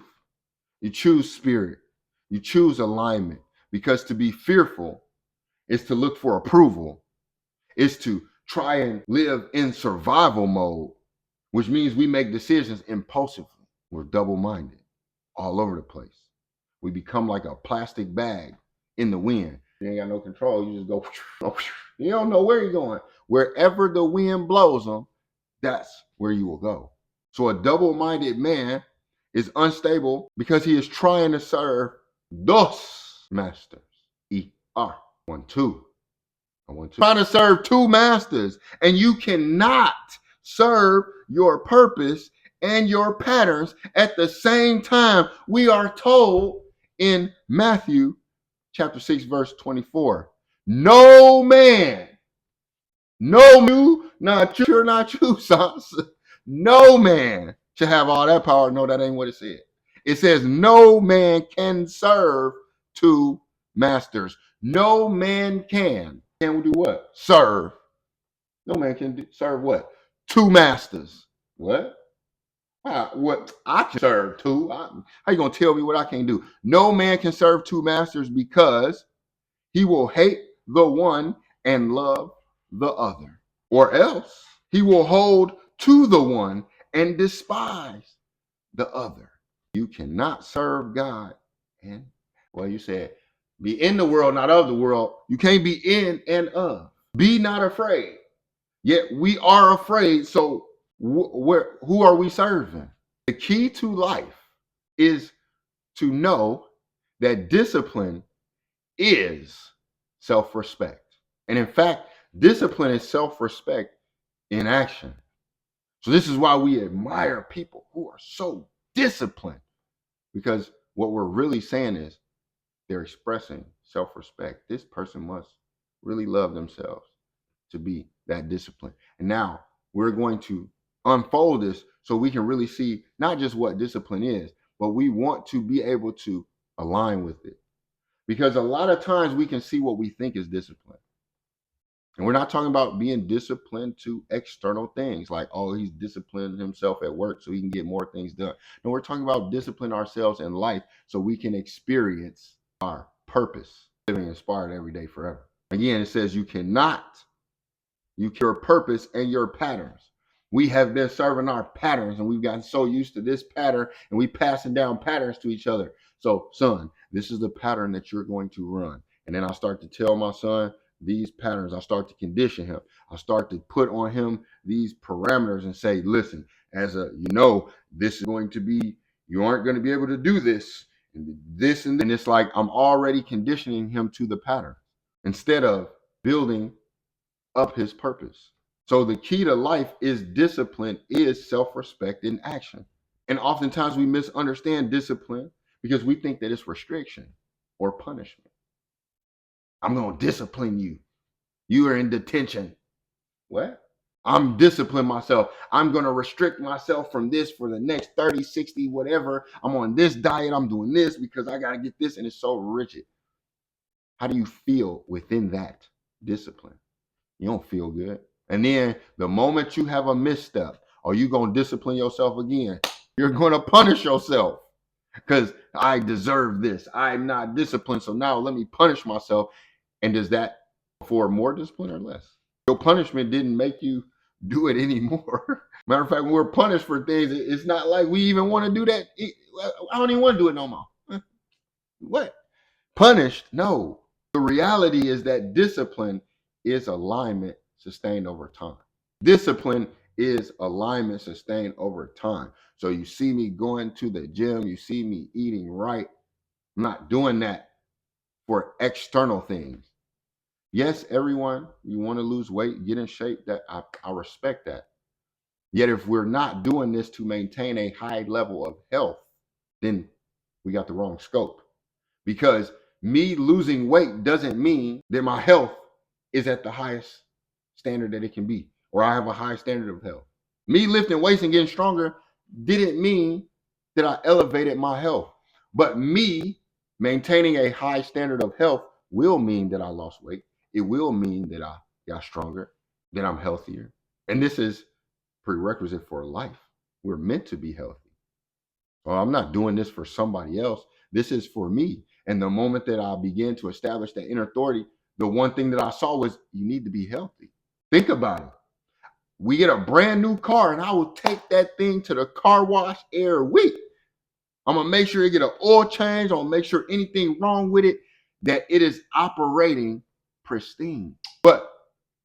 You choose spirit. You choose alignment. Because to be fearful is to look for approval, is to try and live in survival mode, which means we make decisions impulsively. We're double-minded all over the place. We become like a plastic bag in the wind. You ain't got no control. You just go. You don't know where you're going. Wherever the wind blows them, that's where you will go. So a double-minded man is unstable because he is trying to serve dos masters. E-R. 1, 2. I want to trying to serve two masters, and you cannot serve your purpose and your patterns at the same time. We are told in Matthew chapter 6, verse 24, no man, no you, not you, not you, sons. No man should have all that power. No, that ain't what it said. It says no man can serve two masters. No man can. Can we do what? Serve. No man can serve what? Two masters. What? What? I can serve two. How you gonna tell me what I can't do? No man can serve two masters because he will hate the one and love the other, or else he will hold to the one and despise the other. You cannot serve God and, well, you said be in the world, not of the world. You can't be in and of. Be not afraid. Yet we are afraid. So who are we serving? The key to life is to know that discipline is self-respect. And in fact, discipline is self-respect in action. So this is why we admire people who are so disciplined, because what we're really saying is they're expressing self-respect. This person must really love themselves to be that disciplined. And now we're going to unfold this so we can really see not just what discipline is, but we want to be able to align with it. Because a lot of times we can see what we think is discipline. And we're not talking about being disciplined to external things like, oh, he's disciplining himself at work so he can get more things done. No, we're talking about discipline ourselves in life so we can experience our purpose, living inspired every day forever. Again, it says you cannot your purpose and your patterns. We have been serving our patterns and we've gotten so used to this pattern and we passing down patterns to each other. So, son, this is the pattern that you're going to run. And then I start to tell my son these patterns. I start to condition him. I start to put on him these parameters and say, listen, this is going to be, you aren't going to be able to do this and this and it's like I'm already conditioning him to the pattern instead of building up his purpose. So the key to life is discipline, is self-respect in action. And oftentimes we misunderstand discipline because we think that it's restriction or punishment. I'm going to discipline you. You are in detention. What? I'm disciplining myself. I'm going to restrict myself from this for the next 30, 60, whatever. I'm on this diet. I'm doing this because I got to get this. And it's so rigid. How do you feel within that discipline? You don't feel good. And then the moment you have a misstep, are you going to discipline yourself again? You're going to punish yourself because I deserve this. I'm not disciplined. So now let me punish myself. And does that afford more discipline or less? Your punishment didn't make you do it anymore. Matter of fact, when we're punished for things, it's not like we even want to do that. I don't even want to do it no more. What? Punished? No. The reality is that discipline is alignment sustained over time. Discipline is alignment sustained over time. So you see me going to the gym, you see me eating right. I'm not doing that for external things. Yes, everyone, you want to lose weight, get in shape. That I respect that. Yet if we're not doing this to maintain a high level of health, then we got the wrong scope. Because me losing weight doesn't mean that my health is at the highest standard that it can be, or I have a high standard of health. Me lifting weights and getting stronger didn't mean that I elevated my health. But me maintaining a high standard of health will mean that I lost weight. It will mean that I got stronger, that I'm healthier. And this is prerequisite for life. We're meant to be healthy. Well, I'm not doing this for somebody else. This is for me. And the moment that I began to establish that inner authority, the one thing that I saw was you need to be healthy. Think about it. We get a brand new car and I will take that thing to the car wash every week. I'm going to make sure it get an oil change. I'm going to make sure anything wrong with it, that it is operating pristine. But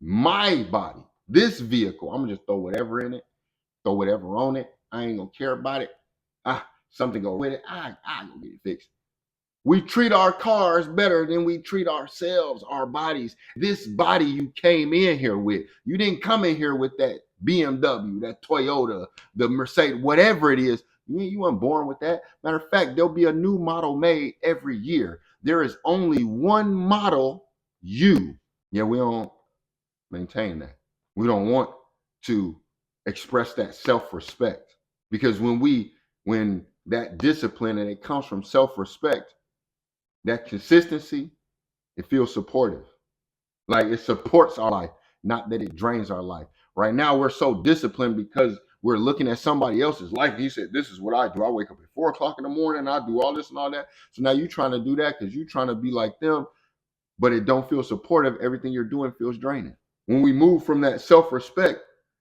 my body, this vehicle, I'm going to just throw whatever in it, throw whatever on it. I ain't going to care about it. Something go with it. I go get it fixed. We treat our cars better than we treat ourselves, our bodies. This body you came in here with, you didn't come in here with that BMW, that Toyota, the Mercedes, whatever it is. You weren't born with that. Matter of fact, there'll be a new model made every year. There is only one model, you. Yeah, we don't maintain that. We don't want to express that self-respect, because when that discipline, and it comes from self-respect, that consistency, it feels supportive. Like it supports our life, not that it drains our life. Right now, we're so disciplined because we're looking at somebody else's life. He said, this is what I do. I wake up at 4 o'clock in the morning and I do all this and all that. So now you're trying to do that because you're trying to be like them, but it don't feel supportive. Everything you're doing feels draining. When we move from that self-respect,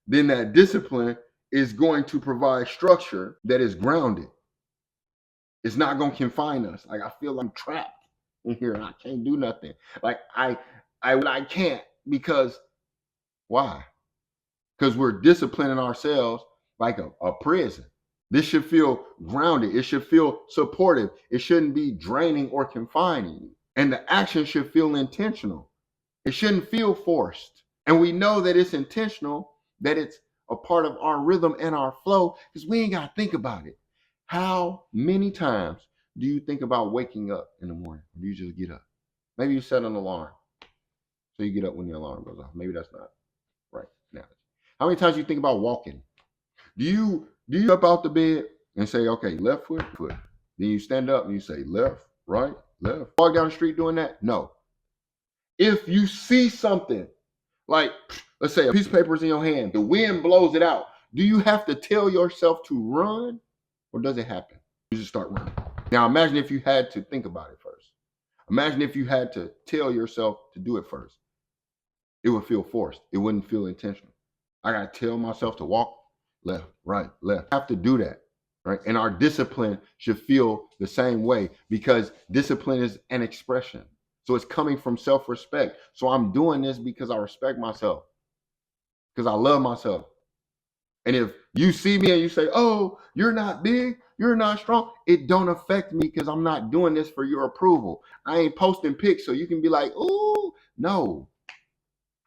then that discipline is going to provide structure that is grounded. It's not going to confine us. Like I feel like I'm trapped in here and I can't do nothing. Like I can't, because why? Because we're disciplining ourselves like a prison. This should feel grounded. It should feel supportive. It shouldn't be draining or confining. And the action should feel intentional. It shouldn't feel forced. And we know that it's intentional, that it's a part of our rhythm and our flow, because we ain't got to think about it. How many times do you think about waking up in the morning? Or do you just get up? Maybe you set an alarm, so you get up when the alarm goes off. Maybe that's not right now. How many times do you think about walking? Do you up out the bed and say, okay, left foot, foot. Then you stand up and you say left, right, left. Walk down the street doing that? No. If you see something, like let's say a piece of paper is in your hand, the wind blows it out, do you have to tell yourself to run, or does it happen? You just start running. Now imagine if you had to think about it first. Imagine if you had to tell yourself to do it first. It would feel forced. It wouldn't feel intentional. I got to tell myself to walk left, right, left. I have to do that, right? And our discipline should feel the same way because discipline is an expression. So it's coming from self-respect. So I'm doing this because I respect myself, because I love myself. And if you see me and you say, oh, you're not big, you're not strong, it don't affect me because I'm not doing this for your approval. I ain't posting pics so you can be like, oh, no.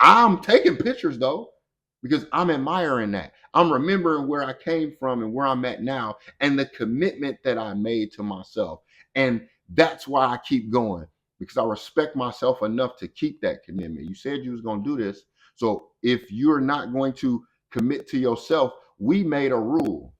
I'm taking pictures though, because I'm admiring that. I'm remembering where I came from and where I'm at now and the commitment that I made to myself. And that's why I keep going, because I respect myself enough to keep that commitment. You said you was going to do this. So if you're not going to commit to yourself, we made a rule.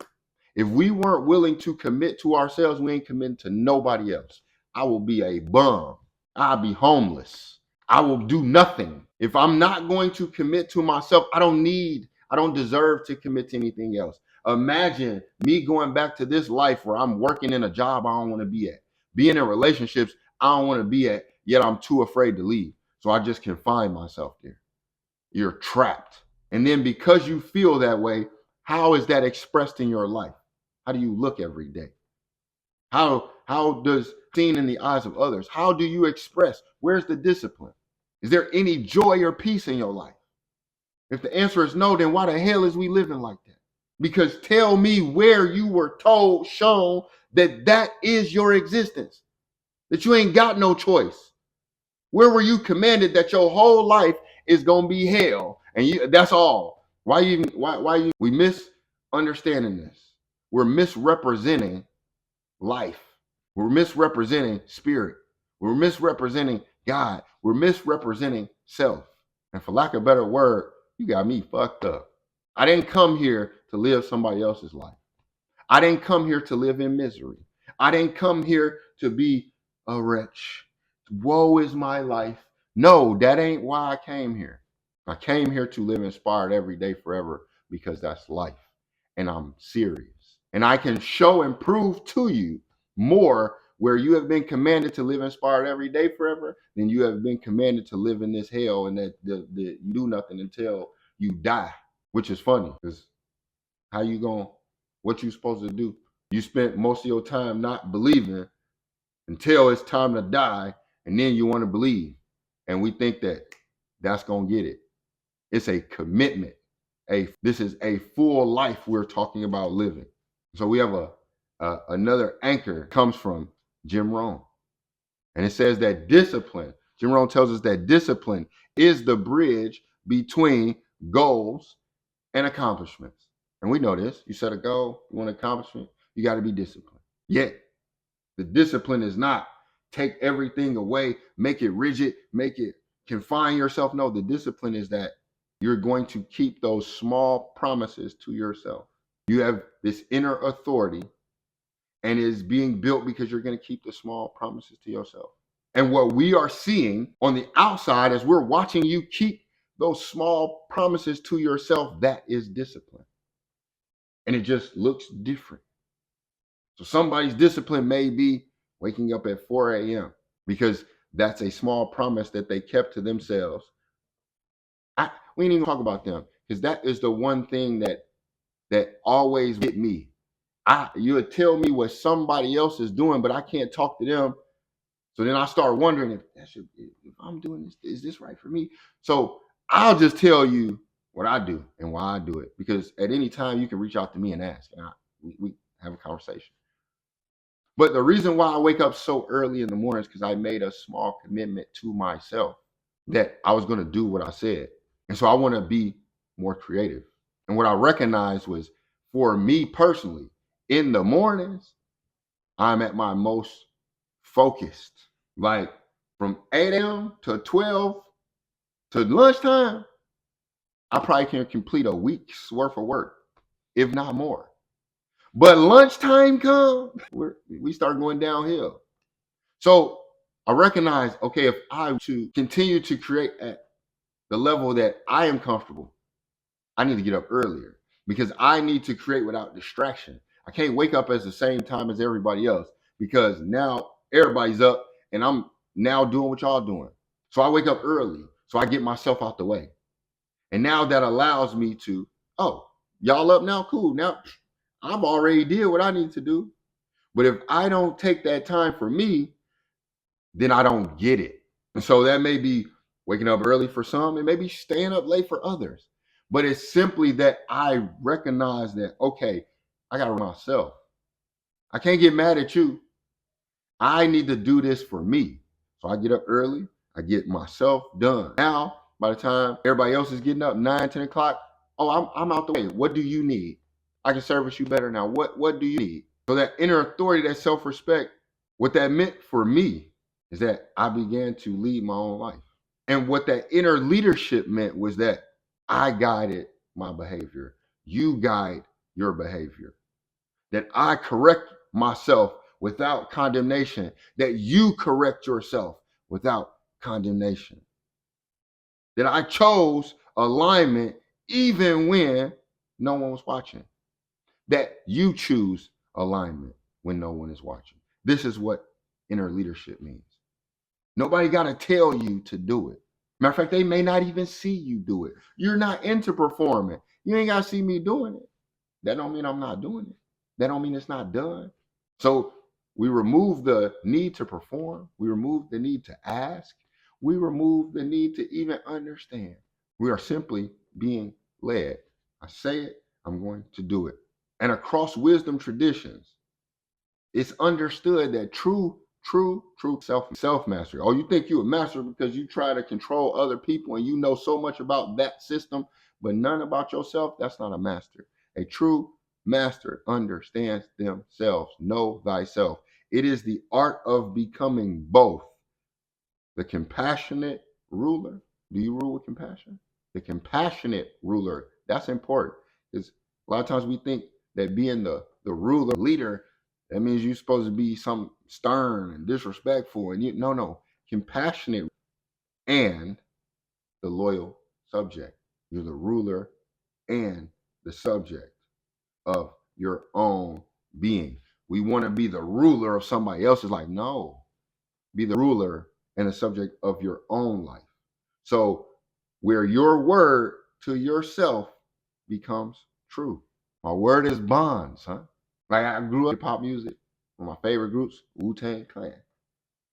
If we weren't willing to commit to ourselves, we ain't committing to nobody else. I will be a bum. I'll be homeless. I will do nothing. If I'm not going to commit to myself, I don't deserve to commit to anything else. Imagine me going back to this life where I'm working in a job I don't want to be at, being in relationships I don't want to be at, yet I'm too afraid to leave. So I just confine myself there. You're trapped. And then because you feel that way, how is that expressed in your life? How do you look every day? How does seen in the eyes of others? How do you express? Where's the discipline? Is there any joy or peace in your life? If the answer is no, then why the hell is we living like that? Because tell me where you were told, shown that that is your existence, that you ain't got no choice. Where were you commanded that your whole life is gonna be hell, and that's all? Why we misunderstanding this? We're misrepresenting life. We're misrepresenting spirit. We're misrepresenting God. We're misrepresenting self. And for lack of a better word, you got me fucked up. I didn't come here to live somebody else's life. I didn't come here to live in misery. I didn't come here to be a wretch. Woe is my life. No, that ain't why I came here. I came here to live inspired every day forever because that's life. And I'm serious. And I can show and prove to you more where you have been commanded to live inspired every day forever than you have been commanded to live in this hell and that you do nothing until you die, which is funny because how you going, what you supposed to do? You spent most of your time not believing until it's time to die, and then you want to believe. And we think that that's going to get it. It's a commitment. This is a full life we're talking about living. So we have another anchor comes from Jim Rohn. And it says that discipline, Jim Rohn tells us that discipline is the bridge between goals and accomplishments. And we know this. You set a goal, you want an accomplishment, you got to be disciplined. Yet, the discipline is not take everything away, make it rigid, make it confine yourself. No, the discipline is that you're going to keep those small promises to yourself. You have this inner authority and it is being built because you're going to keep the small promises to yourself. And what we are seeing on the outside as we're watching you keep those small promises to yourself, that is discipline. And it just looks different. So somebody's discipline may be waking up at 4 a.m. because that's a small promise that they kept to themselves. We ain't even talk about them because that is the one thing that always get me. You would tell me what somebody else is doing, but I can't talk to them. So then I start wondering if I'm doing this, is this right for me? So I'll just tell you what I do and why I do it. Because at any time you can reach out to me and ask, and we have a conversation. But the reason why I wake up so early in the morning is because I made a small commitment to myself that I was going to do what I said. And so I want to be more creative. And what I recognized was for me personally, in the mornings, I'm at my most focused. Like from 8 a.m. to 12 to lunchtime, I probably can complete a week's worth of work, if not more. But lunchtime comes, we start going downhill. So I recognize, okay, if I to continue to create at the level that I am comfortable, I need to get up earlier because I need to create without distraction. I can't wake up at the same time as everybody else because now everybody's up and I'm now doing what y'all doing. So I wake up early. So I get myself out the way. And now that allows me to, oh, y'all up now? Cool. Now I've already did what I need to do. But if I don't take that time for me, then I don't get it. And so that may be waking up early for some, and maybe staying up late for others. But it's simply that I recognize that, okay, I got to myself. I can't get mad at you. I need to do this for me. So I get up early. I get myself done. Now, by the time everybody else is getting up 9, 10 o'clock, oh, I'm out the way. What do you need? I can service you better now. What do you need? So that inner authority, that self-respect, what that meant for me is that I began to lead my own life. And what that inner leadership meant was that I guided my behavior. You guide your behavior. That I correct myself without condemnation. That you correct yourself without condemnation. That I chose alignment even when no one was watching. That you choose alignment when no one is watching. This is what inner leadership means. Nobody got to tell you to do it. Matter of fact, they may not even see you do it. You're not into performing. You ain't got to see me doing it. That don't mean I'm not doing it. That don't mean it's not done. So we remove the need to perform. We remove the need to ask. We remove the need to even understand. We are simply being led. I say it, I'm going to do it. And across wisdom traditions, it's understood that true self mastery. Oh, you think you a master because you try to control other people and you know so much about that system, but none about yourself? That's not a master. A true master understands themselves. Know thyself. It is the art of becoming both the compassionate ruler. Do you rule with compassion? The compassionate ruler. That's important because a lot of times we think that being the ruler, leader, that means you're supposed to be some stern and disrespectful. And no, compassionate and the loyal subject. You're the ruler and the subject of your own being. We want to be the ruler of somebody else's life. No, be the ruler and the subject of your own life. So where your word to yourself becomes true. My word is bonds, huh? Like I grew up in pop music. One of my favorite groups, Wu-Tang Clan.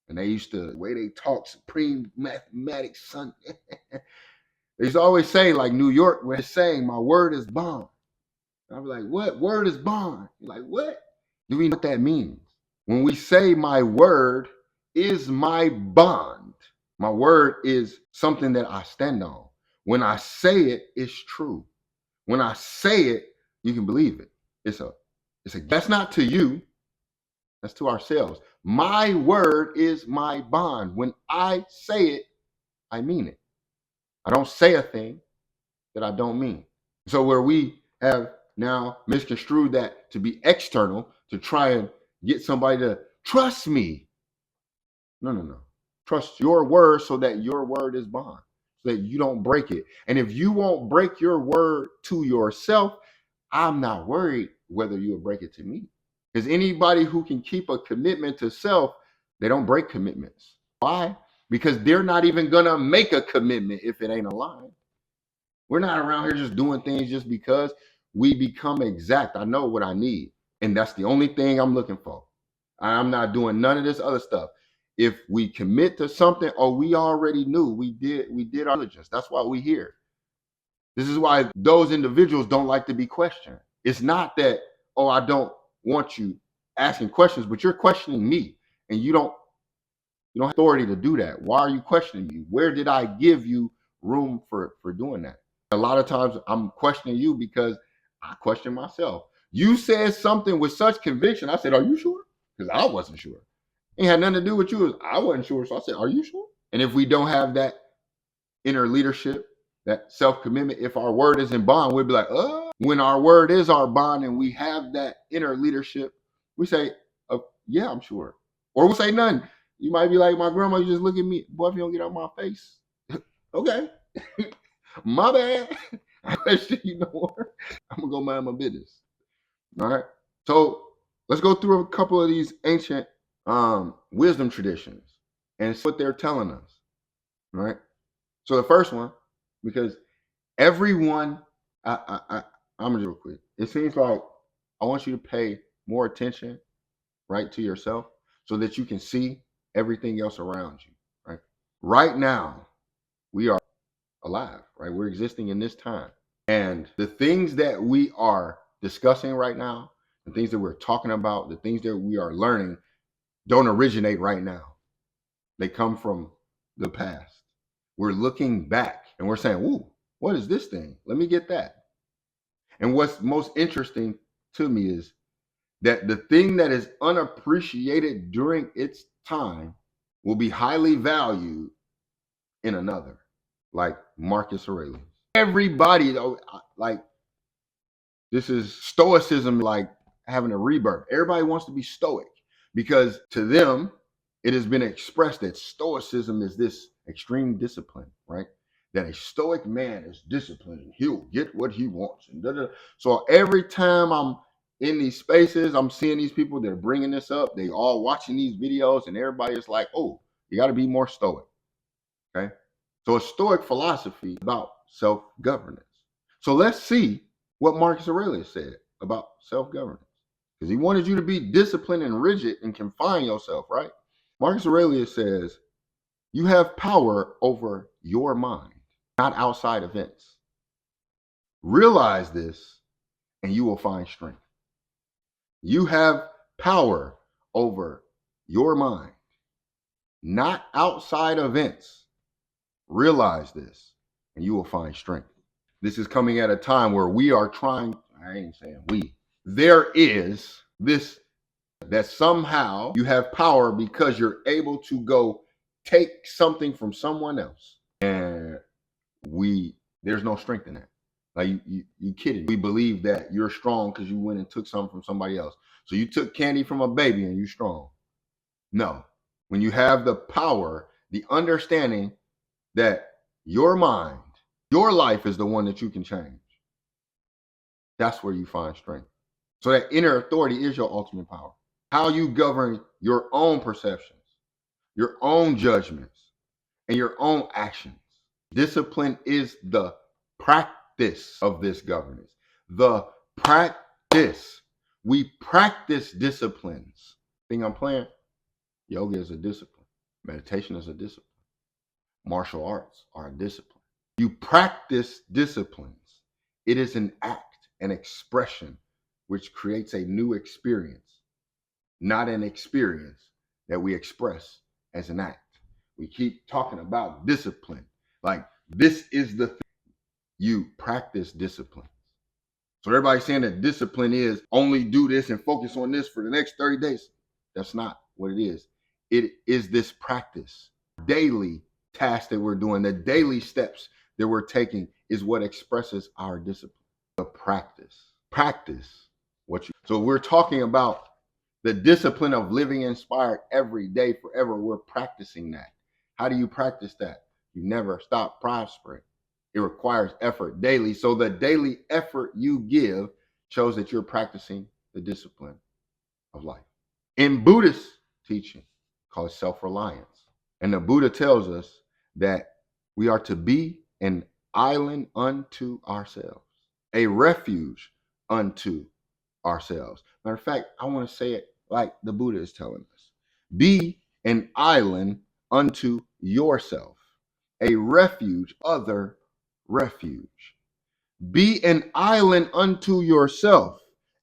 And they used to, the way they talk, supreme mathematics, son. They used to always say, like New York, where it's saying, my word is bond. I'd be like, what? Word is bond. You're like, what? Do we know what that means? When we say my word is my bond, my word is something that I stand on. When I say it, it's true. When I say it, you can believe it. It's a that's not to you, that's to ourselves. My word is my bond. When I say it, I mean it. I don't say a thing that I don't mean. So where we have now misconstrued that to be external, to try and get somebody to trust me. No. Trust your word so that your word is bond, so that you don't break it. And if you won't break your word to yourself, I'm not worried whether you'll break it to me. Because anybody who can keep a commitment to self, they don't break commitments. Why? Because they're not even going to make a commitment if it ain't aligned. We're not around here just doing things just because. We become exact. I know what I need. And that's the only thing I'm looking for. I'm not doing none of this other stuff. If we commit to something, or we already knew, we did our diligence. That's why we here. This is why those individuals don't like to be questioned. It's not that, oh, I don't want you asking questions, but you're questioning me, and you don't have authority to do that. Why are you questioning me? Where did I give you room for doing that? A lot of times I'm questioning you because I question myself. You said something with such conviction. I said, are you sure? Because I wasn't sure. It had nothing to do with you. I wasn't sure. So I said, are you sure? And if we don't have that inner leadership, that self-commitment, if our word is in bond, we'd be like, when our word is our bond and we have that inner leadership, we say, yeah, I'm sure. Or we'll say none. You might be like, my grandma, you just look at me, boy, if you don't get out my face. Okay. My bad. I question you no more. I'm gonna go mind my business. All right. So let's go through a couple of these ancient wisdom traditions and see what they're telling us. All right. So the first one, because everyone, I'm gonna real quick. It seems like I want you to pay more attention, right, to yourself, so that you can see everything else around you, right? Right now, we are alive, right? We're existing in this time, and the things that we are discussing right now, the things that we're talking about, the things that we are learning, don't originate right now. They come from the past. We're looking back and we're saying, "Ooh, what is this thing? Let me get that." And what's most interesting to me is that the thing that is unappreciated during its time will be highly valued in another, like Marcus Aurelius. Everybody, like, this is stoicism, like having a rebirth. Everybody wants to be stoic because to them, it has been expressed that stoicism is this extreme discipline, right? That a stoic man is disciplined and he'll get what he wants. And da, da. So every time I'm in these spaces, I'm seeing these people that are bringing this up. They all watching these videos, and everybody is like, "Oh, you got to be more stoic." Okay, so a stoic philosophy about self-governance. So let's see what Marcus Aurelius said about self-governance, because he wanted you to be disciplined and rigid and confine yourself, right? Marcus Aurelius says, you have power over your mind, not outside events. Realize this and you will find strength. You have power over your mind, not outside events. Realize this and you will find strength. This is coming at a time where we are trying, I ain't saying we, there is this, that somehow you have power because you're able to go take something from someone else. And there's no strength in that. Like, you kidding. We believe that you're strong because you went and took something from somebody else. So you took candy from a baby and you're strong. No. When you have the power, the understanding that your mind, your life is the one that you can change, that's where you find strength. So that inner authority is your ultimate power. How you govern your own perceptions, your own judgments, and your own actions. Discipline is the practice of this governance. The practice. We practice disciplines. Thing I'm playing, yoga is a discipline. Meditation is a discipline. Martial arts are a discipline. You practice disciplines. It is an act, an expression, which creates a new experience, not an experience that we express as an act. We keep talking about discipline. Like, this is the thing. You practice discipline. So everybody's saying that discipline is only do this and focus on this for the next 30 days. That's not what it is. It is this practice, daily task that we're doing, the daily steps that we're taking is what expresses our discipline. The practice. Practice what you. So we're talking about the discipline of living inspired every day forever. We're practicing that. How do you practice that? You never stop prospering. It requires effort daily. So the daily effort you give shows that you're practicing the discipline of life. In Buddhist teaching, called self-reliance. And the Buddha tells us that we are to be an island unto ourselves, a refuge unto ourselves. Matter of fact, I want to say it like the Buddha is telling us. Be an island unto yourself, a refuge, other refuge. Be an island unto yourself,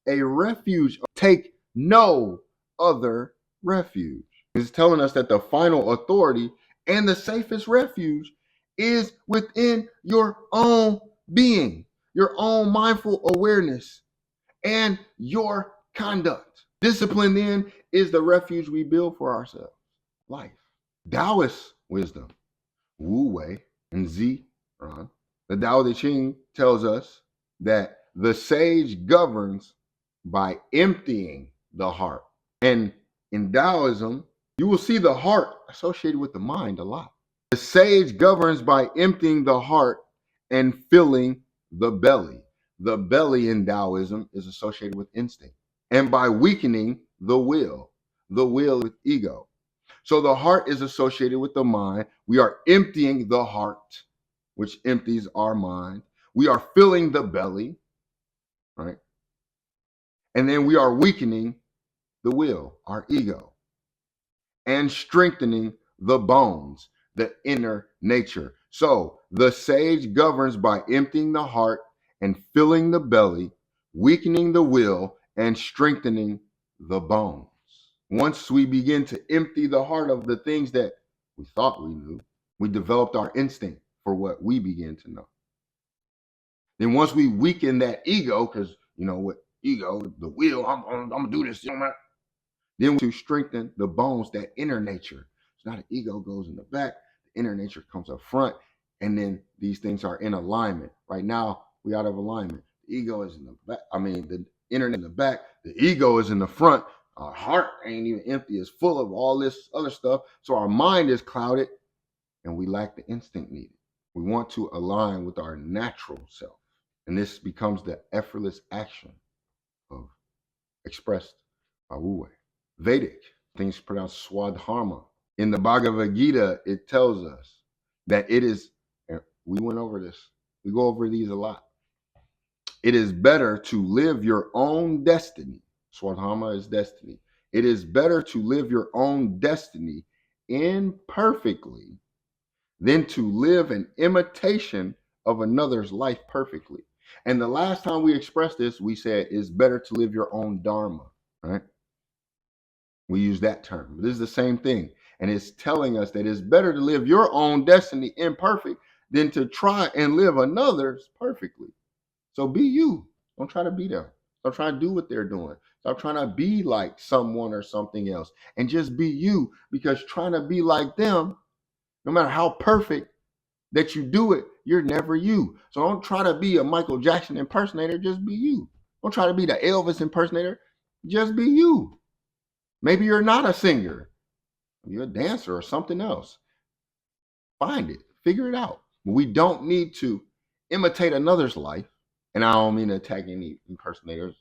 a refuge. Take no other refuge. It's telling us that the final authority and the safest refuge is within your own being, your own mindful awareness, and your conduct. Discipline then is the refuge we build for ourselves. Life. Taoist wisdom, Wu Wei and Zi Ran. The Tao Te Ching tells us that the sage governs by emptying the heart. And in Taoism, you will see the heart associated with the mind a lot. The sage governs by emptying the heart and filling the belly. The belly in Taoism is associated with instinct. And by weakening the will with ego. So the heart is associated with the mind. We are emptying the heart which empties our mind. We are filling the belly, right? And then we are weakening the will, our ego, and strengthening the bones, the inner nature. So the sage governs by emptying the heart and filling the belly, weakening the will, and strengthening the bones. Once we begin to empty the heart of the things that we thought we knew, we developed our instinct for what we begin to know. Then once we weaken that ego, because you know what ego, the will, I'm gonna do this, then to strengthen the bones, that inner nature. So now the ego goes in the back, the inner nature comes up front, and then these things are in alignment. Right now, we out of alignment. The ego is in the back. I mean, the inner in the back, the ego is in the front. Our heart ain't even empty, it's full of all this other stuff. So our mind is clouded and we lack the instinct needed. We want to align with our natural self. And this becomes the effortless action of expressed by Wu Wei. Vedic, things pronounced Swadharma. In the Bhagavad Gita, it tells us that it is, and we went over this, we go over these a lot. It is better to live your own destiny. Swadharma is destiny. It is better to live your own destiny imperfectly than to live an imitation of another's life perfectly. And the last time we expressed this, we said it's better to live your own dharma, right? We use that term. This is the same thing. And it's telling us that it's better to live your own destiny imperfect than to try and live another's perfectly. So be you. Don't try to be them. Don't try to do what they're doing. Stop trying to be like someone or something else. And just be you, because trying to be like them, no matter how perfect that you do it, you're never you. So don't try to be a Michael Jackson impersonator. Just be you. Don't try to be the Elvis impersonator. Just be you. Maybe you're not a singer. You're a dancer or something else. Find it. Figure it out. We don't need to imitate another's life. And I don't mean to attack any impersonators.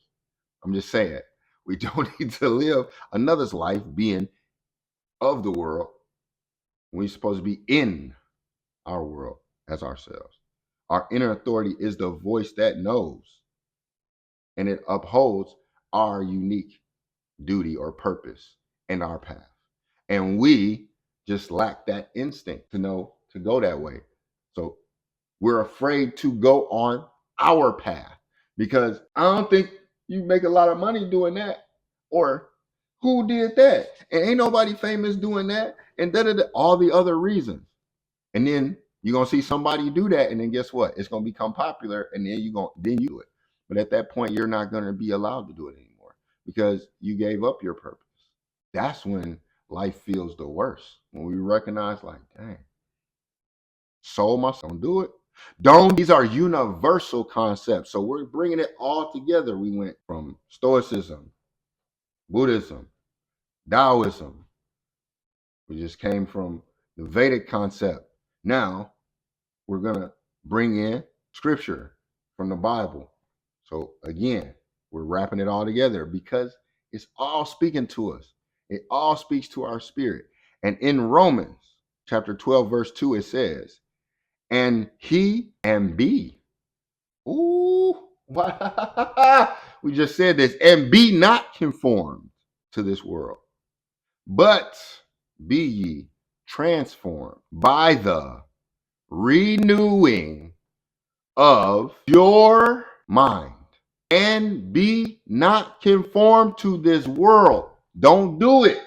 I'm just saying we don't need to live another's life being of the world. We're supposed to be in our world as ourselves. Our inner authority is the voice that knows, and it upholds our unique duty or purpose and our path. And we just lack that instinct to know to go that way. So we're afraid to go on our path because I don't think you make a lot of money doing that. Or who did that? And ain't nobody famous doing that. And all the other reasons. And then you're gonna see somebody do that, and then guess what? It's gonna become popular, and then you do it. But at that point, you're not gonna be allowed to do it anymore because you gave up your purpose. That's when life feels the worst. When we recognize, like, dang, sold myself, don't do it. These are universal concepts. So we're bringing it all together. We went from Stoicism, Buddhism, Taoism. We just came from the Vedic concept. Now we're going to bring in scripture from the Bible. So again, we're wrapping it all together because it's all speaking to us. It all speaks to our spirit. And in Romans chapter 12, verse 2, it says, and he and be. Ooh, we just said this. And be not conformed to this world, but be ye transformed by the renewing of your mind. And be not conformed to this world. Don't do it,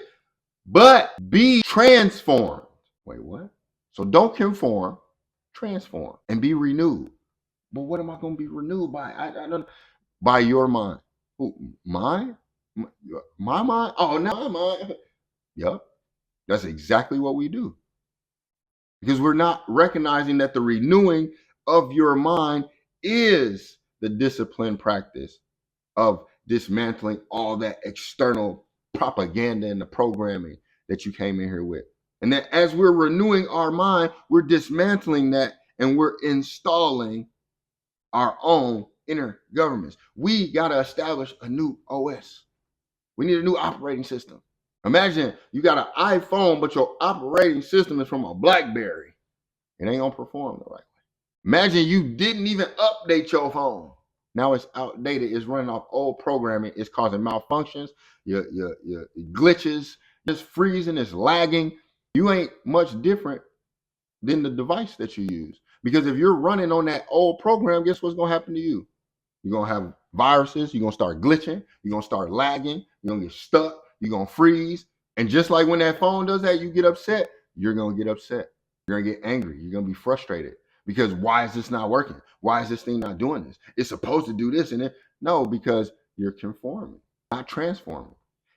but be transformed. Wait, what? So don't conform, transform, and be renewed. But what am I going to be renewed by? I don't. By your mind. Who, mine? My mind? Oh, no, my mind. Yep. That's exactly what we do. Because we're not recognizing that the renewing of your mind is the disciplined practice of dismantling all that external propaganda and the programming that you came in here with. And that as we're renewing our mind, we're dismantling that and we're installing our own inner governments. We got to establish a new OS. We need a new operating system. Imagine you got an iPhone, but your operating system is from a BlackBerry. It ain't going to perform the right way. Imagine you didn't even update your phone. Now it's outdated. It's running off old programming. It's causing malfunctions, your glitches. It's freezing. It's lagging. You ain't much different than the device that you use. Because if you're running on that old program, guess what's gonna happen to you? You're gonna have viruses, you're gonna start glitching, you're gonna start lagging, you're gonna get stuck, you're gonna freeze. And just like when that phone does that, you get upset, you're gonna get upset. You're gonna get angry, you're gonna be frustrated. Because why is this not working? Why is this thing not doing this? It's supposed to do this and it. No, because you're conforming, not transforming,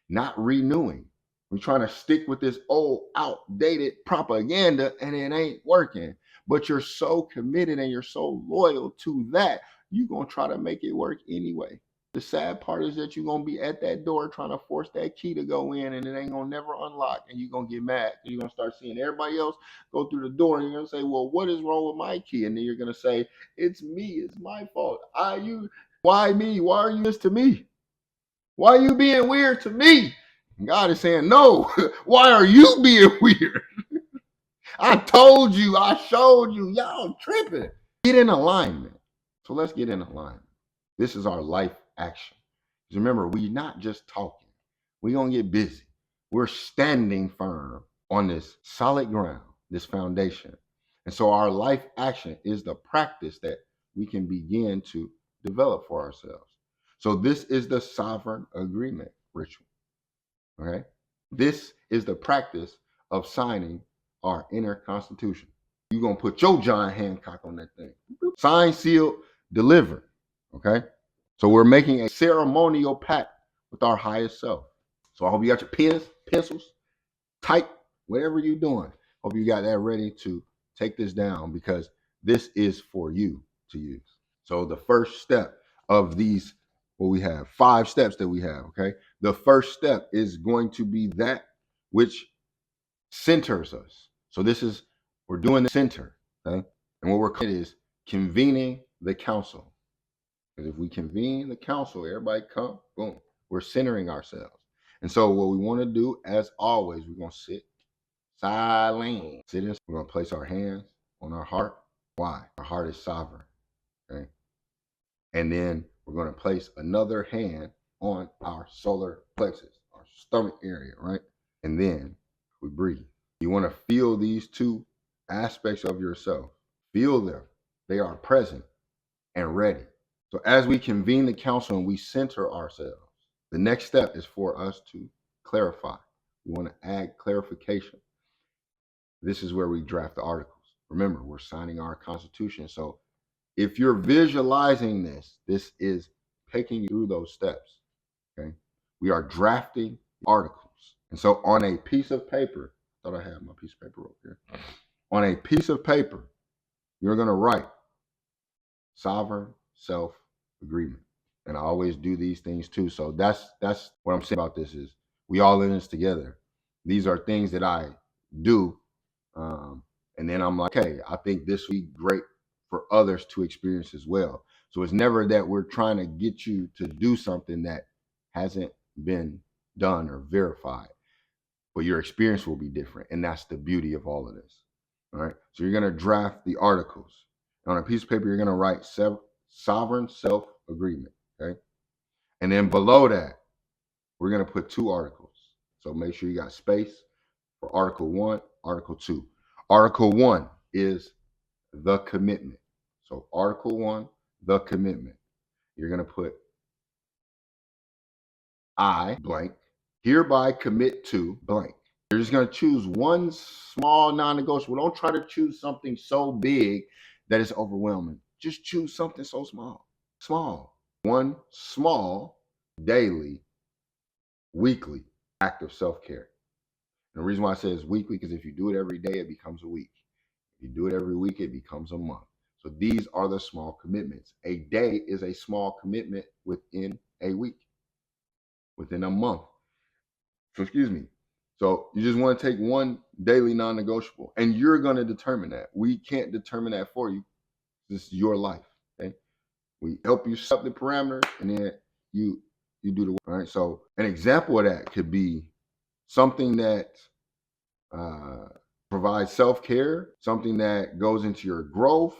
not renewing. We're trying to stick with this old, outdated propaganda and it ain't working. But you're so committed and you're so loyal to that, you're going to try to make it work anyway. The sad part is that you're going to be at that door trying to force that key to go in and it ain't going to never unlock and you're going to get mad. You're going to start seeing everybody else go through the door and you're going to say, well, what is wrong with my key? And then you're going to say, it's me. It's my fault. Why me? Why are you this to me? Why are you being weird to me? And God is saying, no, why are you being weird? I told you, I showed you, y'all tripping. Get in alignment. So let's get in alignment. This is our life action. Because remember, we're not just talking. We're going to get busy. We're standing firm on this solid ground, this foundation. And so our life action is the practice that we can begin to develop for ourselves. So this is the sovereign agreement ritual. Okay? This is the practice of signing our inner constitution. You're going to put your John Hancock on that thing. Signed, sealed, delivered. Okay? So we're making a ceremonial pact with our highest self. So I hope you got your pens, pencils, type, whatever you're doing. Hope you got that ready to take this down because this is for you to use. So the first step of these, well, we have 5 steps that we have, okay? The first step is going to be that which centers us. So we're doing the center, okay? And what we're calling is convening the council. Because if we convene the council, everybody come, boom, we're centering ourselves. And so what we want to do, as always, we're going to sit silent. We're going to place our hands on our heart. Why? Our heart is sovereign, okay? And then we're going to place another hand on our solar plexus, our stomach area, right? And then we breathe. You want to feel these 2 aspects of yourself. Feel them. They are present and ready. So as we convene the council and we center ourselves, the next step is for us to clarify. We want to add clarification. This is where we draft the articles. Remember, we're signing our constitution. So if you're visualizing this is taking you through those steps. Okay. We are drafting articles. And so on a piece of paper, I thought I had my piece of paper over here. On a piece of paper, you're going to write sovereign self agreement. And I always do these things too. So that's what I'm saying about this is we all in this together. These are things that I do. And then I'm like, hey, I think this would be great for others to experience as well. So it's never that we're trying to get you to do something that hasn't been done or verified, but your experience will be different. And that's the beauty of all of this. All right. So you're going to draft the articles. On a piece of paper, you're going to write sovereign self agreement. Okay. And then below that, we're going to put 2 articles. So make sure you got space for Article 1, Article 2. Article 1 is the commitment. So Article 1, the commitment. You're going to put I blank hereby commit to blank. You're just going to choose one small non-negotiable. Don't try to choose something so big that it's overwhelming. Just choose something so small. Small. One small daily, weekly act of self-care. And the reason why I say it's weekly because if you do it every day, it becomes a week. If you do it every week, it becomes a month. So these are the small commitments. A day is a small commitment within a week, within a month. So excuse me. So you just want to take one daily non-negotiable and you're going to determine that. We can't determine that for you. This is your life. Okay. We help you set the parameters and then you do the work. All right. So an example of that could be something that provides self-care, something that goes into your growth,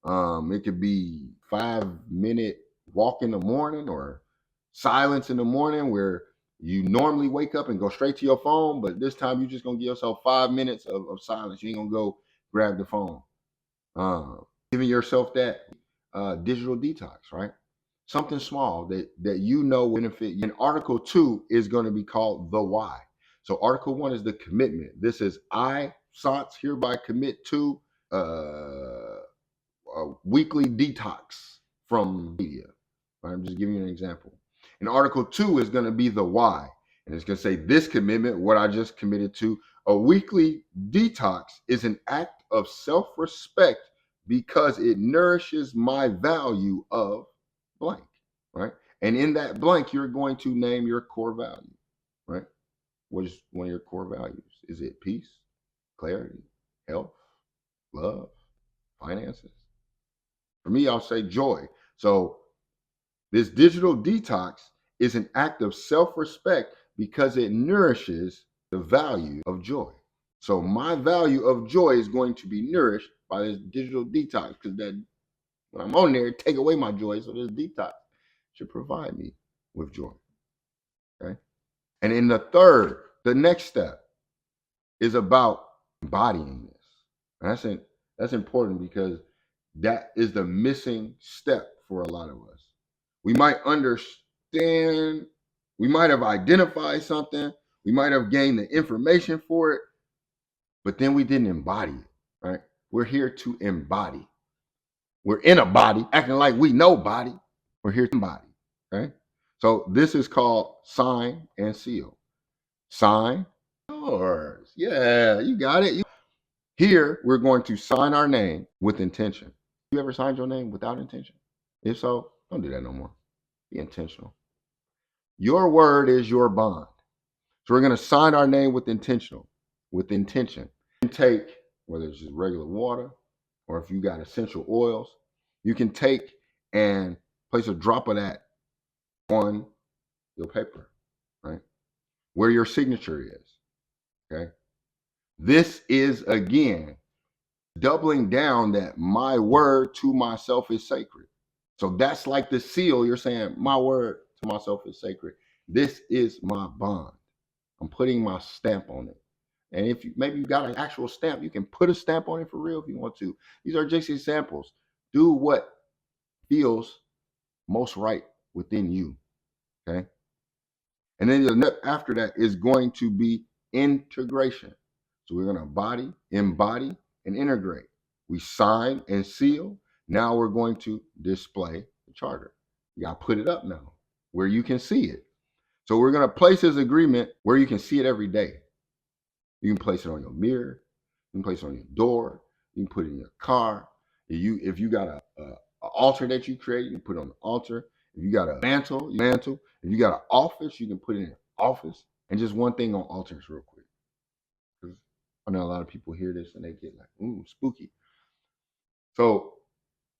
It could be 5-minute walk in the morning or silence in the morning where you normally wake up and go straight to your phone, but this time you're just gonna give yourself 5 minutes of silence. You ain't gonna go grab the phone. Giving yourself that digital detox, right? Something small that you know will benefit you. And Article 2 is going to be called the why. So Article 1 is the commitment. This is I, SOTS, hereby commit to a weekly detox from media. Right? I'm just giving you an example. And Article 2 is going to be the why. And it's going to say this commitment, what I just committed to, a weekly detox is an act of self-respect because it nourishes my value of blank, right? And in that blank, you're going to name your core value, right? What is one of your core values? Is it peace, clarity, health, love, finances? For me, I'll say joy. So this digital detox is an act of self-respect because it nourishes the value of joy. So my value of joy is going to be nourished by this digital detox because that when I'm on there, it take away my joy. So this detox should provide me with joy. Okay. And in the next step is about embodying this. And that's important because that is the missing step for a lot of us. We might understand, we might have identified something, we might have gained the information for it, but then we didn't embody it, right? We're here to embody. We're in a body, acting like we know body. We're here to embody, okay? So this is called sign and seal. Sign, yours. Yeah, you got it. Here, we're going to sign our name with intention. You ever signed your name without intention? If so, don't do that no more. Be intentional. Your word is your bond. So we're going to sign our name with intention. You can take, whether it's just regular water or if you got essential oils, you can take and place a drop of that on your paper, right? Where your signature is, okay? This is, again, doubling down that my word to myself is sacred. So that's like the seal. You're saying, my word to myself is sacred. This is my bond. I'm putting my stamp on it. And if you maybe you got an actual stamp, you can put a stamp on it for real if you want to. These are just examples. Do what feels most right within you. Okay. And then the step after that is going to be integration. So we're going to embody, and integrate. We sign and seal. Now we're going to display the charter. You got to put it up now where you can see it. So we're going to place this agreement where you can see it every day. You can place it on your mirror. You can place it on your door. You can put it in your car. If you got a altar that you create, you can put it on the altar. If you got a mantle, you mantle. If you got an office, you can put it in your office. And just one thing on altars real quick. Because I know a lot of people hear this and they get like, ooh, spooky. So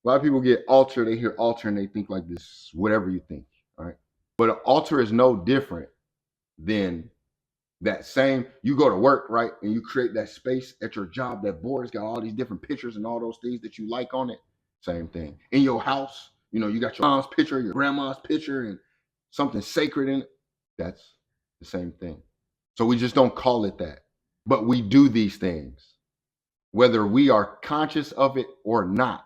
a lot of people get altar, they hear altar and they think like this, whatever you think, all right? But an altar is no different than that same, you go to work, right? And you create that space at your job, that board has got all these different pictures and all those things that you like on it. Same thing. In your house, you got your mom's picture, your grandma's picture, and something sacred in it. That's the same thing. So we just don't call it that. But we do these things, whether we are conscious of it or not.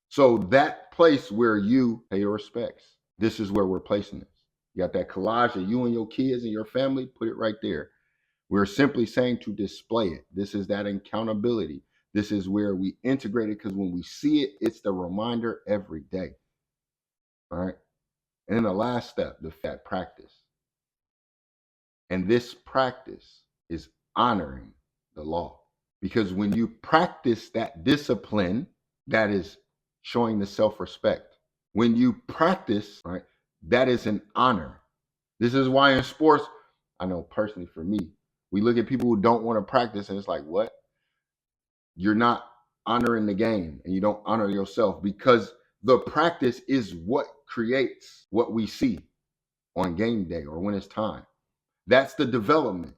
So that place where you pay your respects, this is where we're placing this. You got that collage of you and your kids and your family, put it right there. We're simply saying to display it. This is that accountability. This is where we integrate it because when we see it, it's the reminder every day. All right. And then the last step, that practice. And this practice is honoring the law. Because when you practice that discipline, that is showing the self-respect. When you practice, right, that is an honor. This is why in sports, I know personally for me, we look at people who don't want to practice and it's like, what? You're not honoring the game and you don't honor yourself because the practice is what creates what we see on game day or when it's time. That's the development.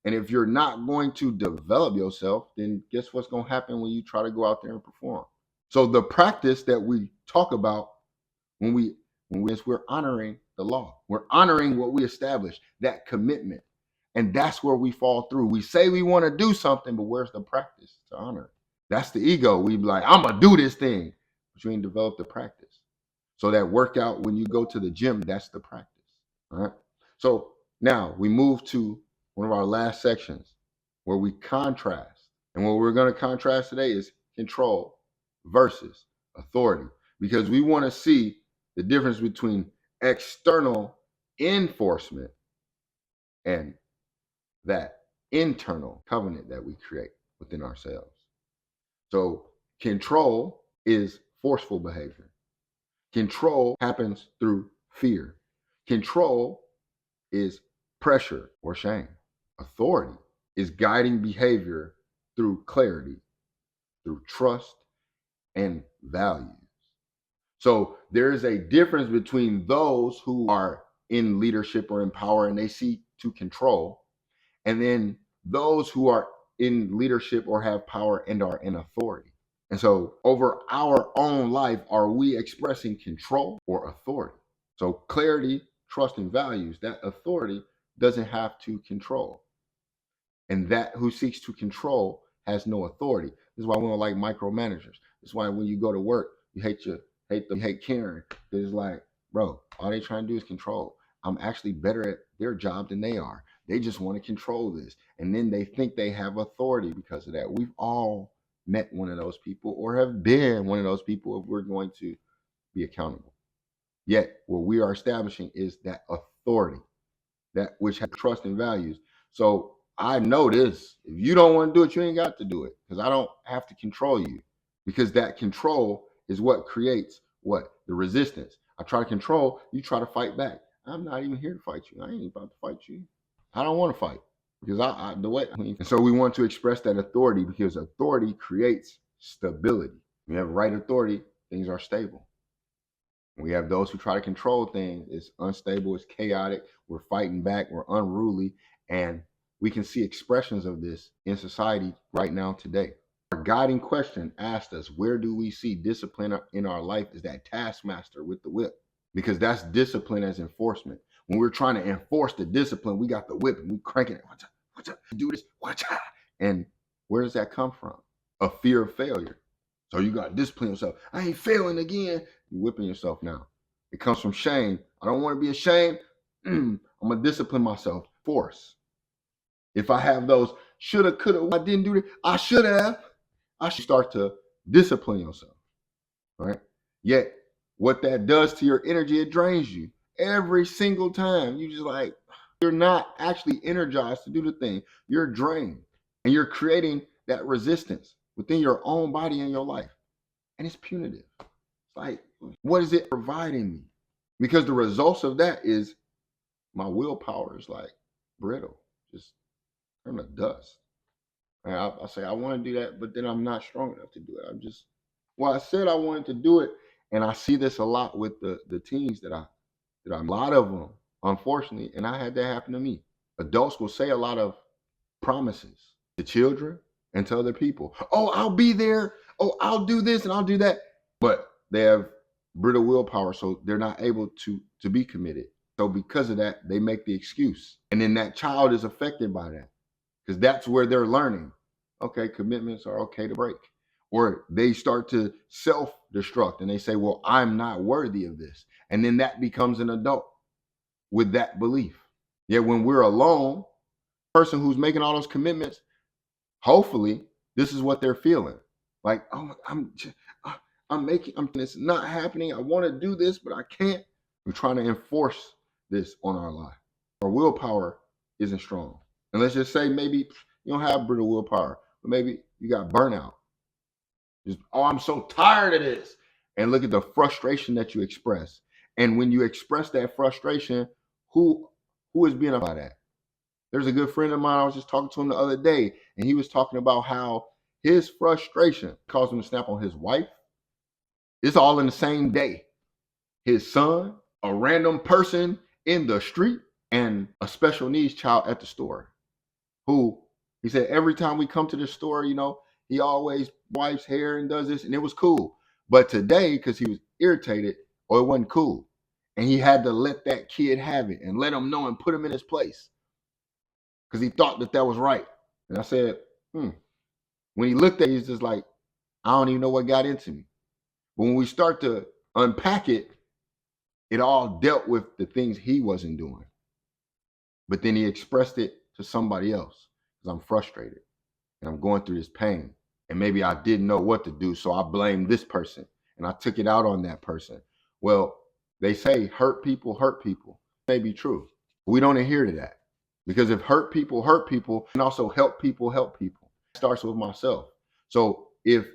And if you're not going to develop yourself, then guess what's going to happen when you try to go out there and perform? So the practice that we talk about when we're honoring the law, we're honoring what we established, that commitment. And that's where we fall through. We say we want to do something, but where's the practice to honor it? That's the ego. We be like, I'm gonna do this thing, but you ain't developed the practice. So that workout when you go to the gym, that's the practice. All right. So now we move to one of our last sections where we contrast. And what we're going to contrast today is control versus authority, because we want to see the difference between external enforcement and that internal covenant that we create within ourselves. So control is forceful behavior. Control happens through fear. Control is pressure or shame. Authority is guiding behavior through clarity, through trust and values. So there is a difference between those who are in leadership or in power and they seek to control, and then those who are in leadership or have power and are in authority. And so over our own life, are we expressing control or authority? So clarity, trust, and values, that authority doesn't have to control. And that who seeks to control has no authority. This is why we don't like micromanagers. This is why when you go to work, you hate Karen. It's like, bro, all they trying to do is control. I'm actually better at their job than they are. They just want to control this. And then they think they have authority because of that. We've all met one of those people or have been one of those people if we're going to be accountable. Yet what we are establishing is that authority, that which has trust and values. So I know this. If you don't want to do it, you ain't got to do it, because I don't have to control you, because that control is what creates what? The resistance. I try to control, you try to fight back. I'm not even here to fight you. I ain't about to fight you. I don't want to fight because the way. And so we want to express that authority because authority creates stability. When you have right authority, things are stable. We have those who try to control things. It's unstable, it's chaotic. We're fighting back, we're unruly. And we can see expressions of this in society right now today. Our guiding question asked us, where do we see discipline in our life? Is that taskmaster with the whip? Because that's discipline as enforcement. When we're trying to enforce the discipline, we got the whip and we cranking it. Watch out, do this, watch out. And where does that come from? A fear of failure. So you got to discipline yourself. I ain't failing again. You're whipping yourself now. It comes from shame. I don't want to be ashamed. I'm going to discipline myself. Force. If I have those shoulda, coulda, I didn't do that, I should have. I should start to discipline yourself. Right? Yet, what that does to your energy, it drains you. Every single time. You just like, you're not actually energized to do the thing. You're drained. And you're creating that resistance within your own body and your life. And it's punitive. It's like, what is it providing me? Because the results of that is my willpower is like brittle, just turn to dust. And I say I want to do that, but then I'm not strong enough to do it. I said I wanted to do it, and I see this a lot with the teens that a lot of them, unfortunately, and I had that happen to me. Adults will say a lot of promises to children and to other people. Oh, I'll be there. Oh, I'll do this and I'll do that. But they have brittle willpower, so they're not able to be committed. So because of that, they make the excuse. And then that child is affected by that because that's where they're learning. Okay, commitments are okay to break. Or they start to self-destruct and they say, well, I'm not worthy of this. And then that becomes an adult with that belief. Yet when we're alone, person who's making all those commitments, hopefully this is what they're feeling. Like, oh, it's not happening. I want to do this, but I can't. We're trying to enforce this on our life. Our willpower isn't strong. And let's just say maybe you don't have brittle willpower, but maybe you got burnout. Just, oh, I'm so tired of this. And look at the frustration that you express. And when you express that frustration, who is being affected by that? There's a good friend of mine. I was just talking to him the other day, and he was talking about how his frustration caused him to snap on his wife. It's all in the same day. His son, a random person in the street, and a special needs child at the store. Who he said every time we come to the store, he always wipes hair and does this, and it was cool. But today, because he was irritated or it wasn't cool, and he had to let that kid have it and let him know and put him in his place because he thought that that was right. And I said, when he looked at it, he's just like, I don't even know what got into me. But when we start to unpack it, it all dealt with the things he wasn't doing. But then he expressed it to somebody else because I'm frustrated and I'm going through this pain. And maybe I didn't know what to do, so I blamed this person and I took it out on that person. Well, they say hurt people hurt people. It may be true. We don't adhere to that because if hurt people, and also help people, it starts with myself. So if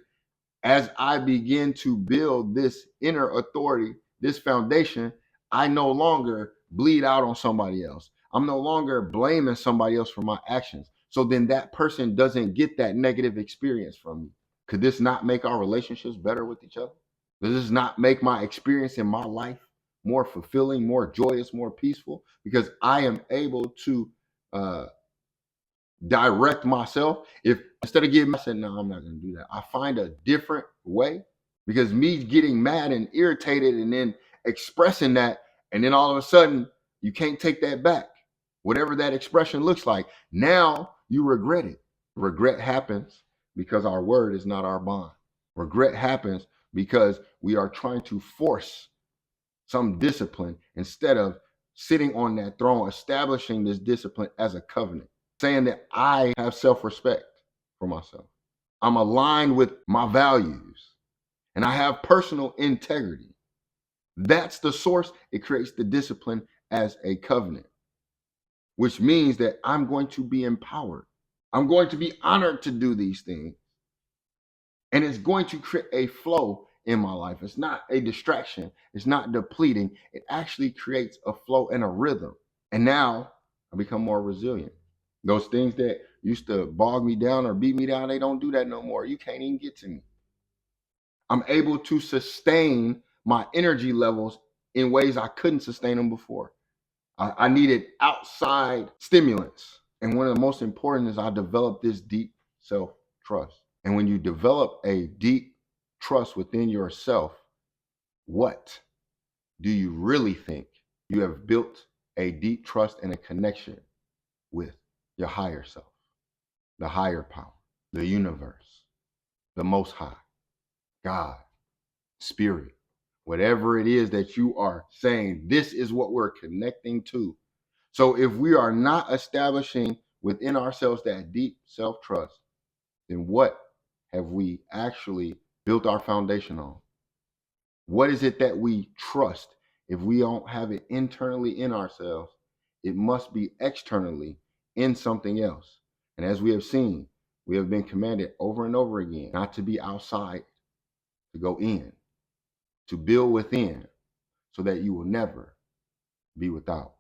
as I begin to build this inner authority, this foundation, I no longer bleed out on somebody else. I'm no longer blaming somebody else for my actions. So then that person doesn't get that negative experience from me. Could this not make our relationships better with each other? Does this not make my experience in my life more fulfilling, more joyous, more peaceful? Because I am able to uh, direct myself. If instead of getting, I said, no, I'm not going to do that. I find a different way because me getting mad and irritated and then expressing that, and then all of a sudden you can't take that back. Whatever that expression looks like, now you regret it. Regret happens because our word is not our bond. Regret happens because we are trying to force some discipline instead of sitting on that throne, establishing this discipline as a covenant, saying that I have self-respect for myself. I'm aligned with my values and I have personal integrity. That's the source. It creates the discipline as a covenant, which means that I'm going to be empowered. I'm going to be honored to do these things. And it's going to create a flow in my life. It's not a distraction. It's not depleting. It actually creates a flow and a rhythm. And now I become more resilient. Those things that used to bog me down or beat me down, they don't do that no more. You can't even get to me. I'm able to sustain my energy levels in ways I couldn't sustain them before. I needed outside stimulants. And one of the most important is I developed this deep self-trust. And when you develop a deep trust within yourself, what do you really think? You have built a deep trust and a connection with your higher self, the higher power, the universe, the most high, God, spirit, whatever it is that you are saying, this is what we're connecting to. So if we are not establishing within ourselves that deep self-trust, then what have we actually built our foundation on? What is it that we trust? If we don't have it internally in ourselves, it must be externally in something else. And as we have seen, we have been commanded over and over again not to be outside, to go in, to build within, so that you will never be without.